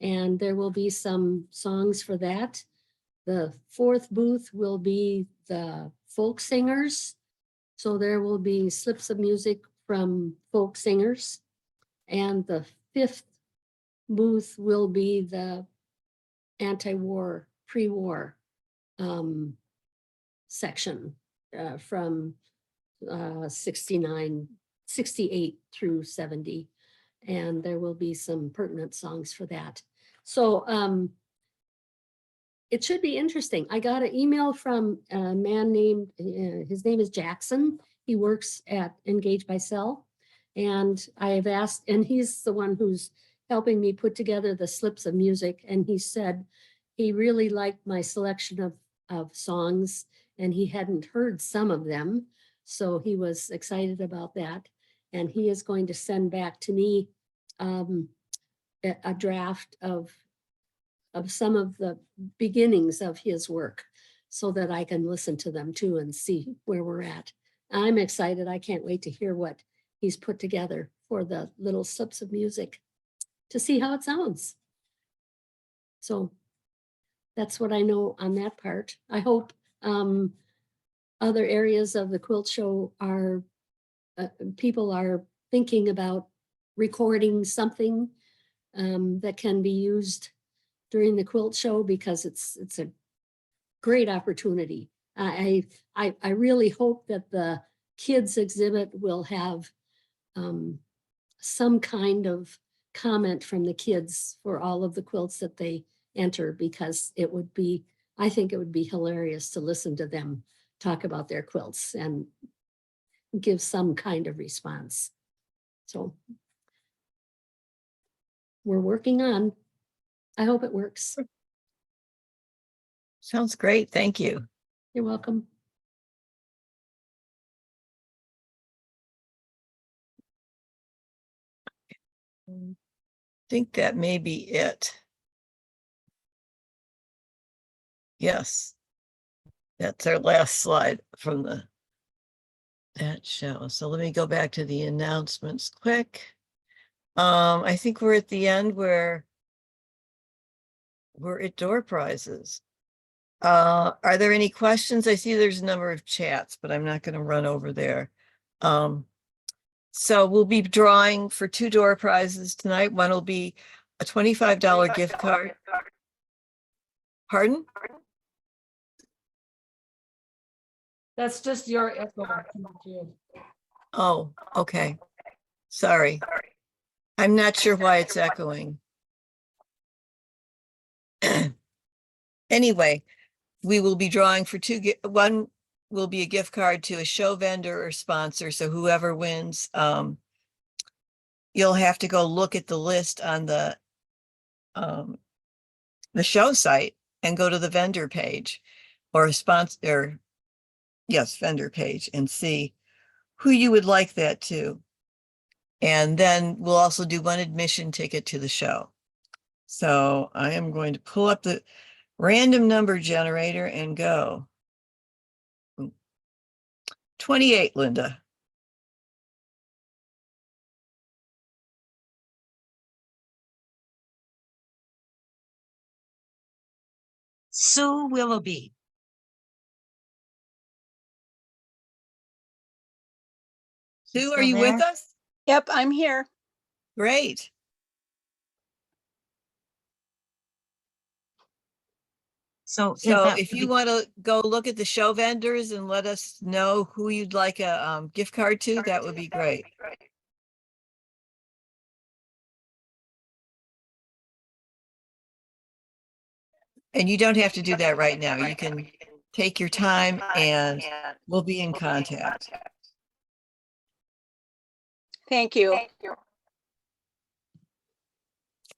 and there will be some songs for that. The fourth booth will be the folk singers. So there will be slips of music from folk singers. And the fifth booth will be the anti-war, pre-war section from 68 through 70. And there will be some pertinent songs for that. So it should be interesting. I got an email from a man named, his name is Jackson. He works at Engage by Cell. And I have asked, and he's the one who's helping me put together the slips of music. And he said he really liked my selection of songs, and he hadn't heard some of them. So he was excited about that. And he is going to send back to me a draft of some of the beginnings of his work, so that I can listen to them too and see where we're at. I'm excited. I can't wait to hear what he's put together for the little slips of music, to see how it sounds. So that's what I know on that part. I hope other areas of the quilt show are, people are thinking about recording something that can be used during the quilt show, because it's a great opportunity. I really hope that the kids exhibit will have some kind of comment from the kids for all of the quilts that they enter, because it would be, I think it would be hilarious to listen to them talk about their quilts and give some kind of response. So we're working on, I hope it works. Sounds great. Thank you. You're welcome. I think that may be it. Yes. That's our last slide from that show. So let me go back to the announcements quick. I think we're at the end where we're at door prizes. Are there any questions? I see there's a number of chats, but I'm not going to run over there. So we'll be drawing for 2 door prizes tonight. One will be a $25 gift card. Pardon? That's just your echo. Oh, okay. Sorry. I'm not sure why it's echoing. Anyway, we will be drawing for 2. One will be a gift card to a show vendor or sponsor. So whoever wins, you'll have to go look at the list on the show site and go to the vendor page or a sponsor, yes, vendor page, and see who you would like that to. And then we'll also do 1 admission ticket to the show. So I am going to pull up the random number generator and go. 28, Linda. Sue Willoughby. Sue, are Still you with there? us? Yep, I'm here. Great. So is So that if you want to go look at the show vendors and let us know who you'd like a gift card to, that would be great. And you don't have to do that right now. You can take your time and we'll be in contact. Thank you.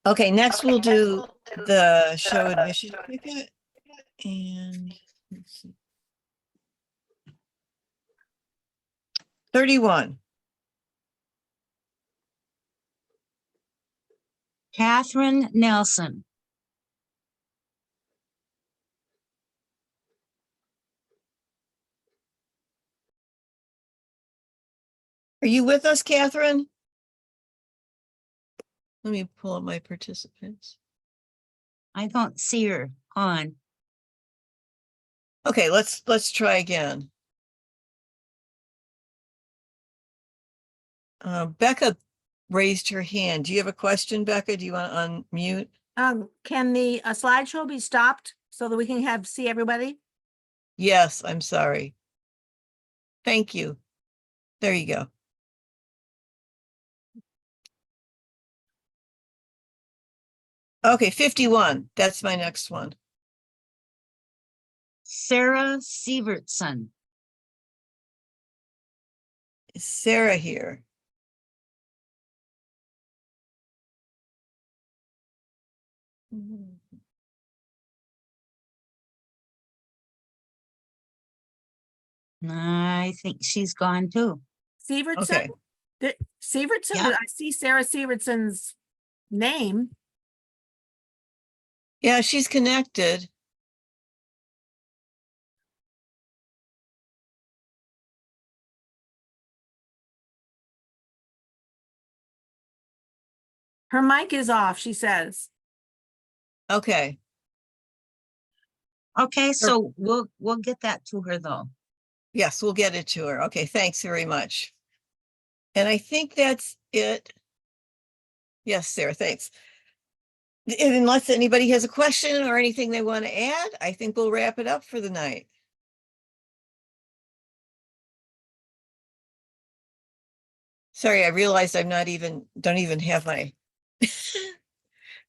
Okay, next we'll do the show admission ticket. And let's see. 31. Catherine Nelson. Are you with us, Catherine? Let me pull up my participants. I don't see her on. Okay, let's try again. Becca raised her hand. Do you have a question, Becca? Do you want to unmute? Can the slideshow be stopped so that we can see everybody? Yes, I'm sorry. Thank you. There you go. Okay, 51. That's my next one. Sarah Sievertson. Is Sarah here? I think she's gone too. Sievertson? Okay. Sievertson, Yeah. I see Sarah Sievertson's name. Yeah, she's connected. Her mic is off, she says. Okay. Okay, so we'll get that to her though. Yes, we'll get it to her. Okay, thanks very much. And I think that's it. Yes, Sarah, thanks. And unless anybody has a question or anything they want to add, I think we'll wrap it up for the night. Sorry, I realized don't even have my.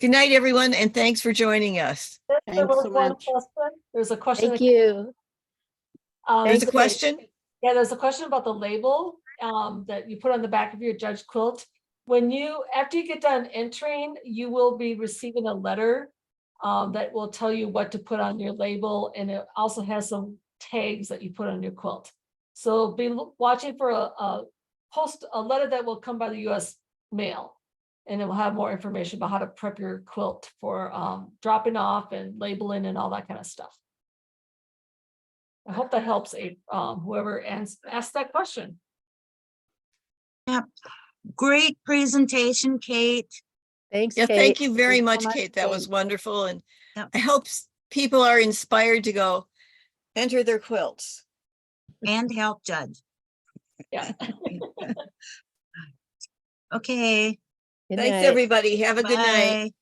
Good night, everyone, and thanks for joining us. Thanks There was so one much. question. There's a question. Thank you. There's a So- question? Yeah, there's a question about the label that you put on the back of your judge quilt. After you get done entering, you will be receiving a letter that will tell you what to put on your label, and it also has some tags that you put on your quilt. So be watching for a letter that will come by the US mail, and it will have more information about how to prep your quilt for dropping off and labeling and all that kind of stuff. I hope that helps whoever asked that question. Great presentation, Kate. Thanks, Yeah, Kate. thank you very Thanks so much, Kate. That was Kate. wonderful. And Yep. I hope people are inspired to go enter their quilts. And help judge. Yeah. Okay. Good Thanks, night. everybody. Have a good night. Bye.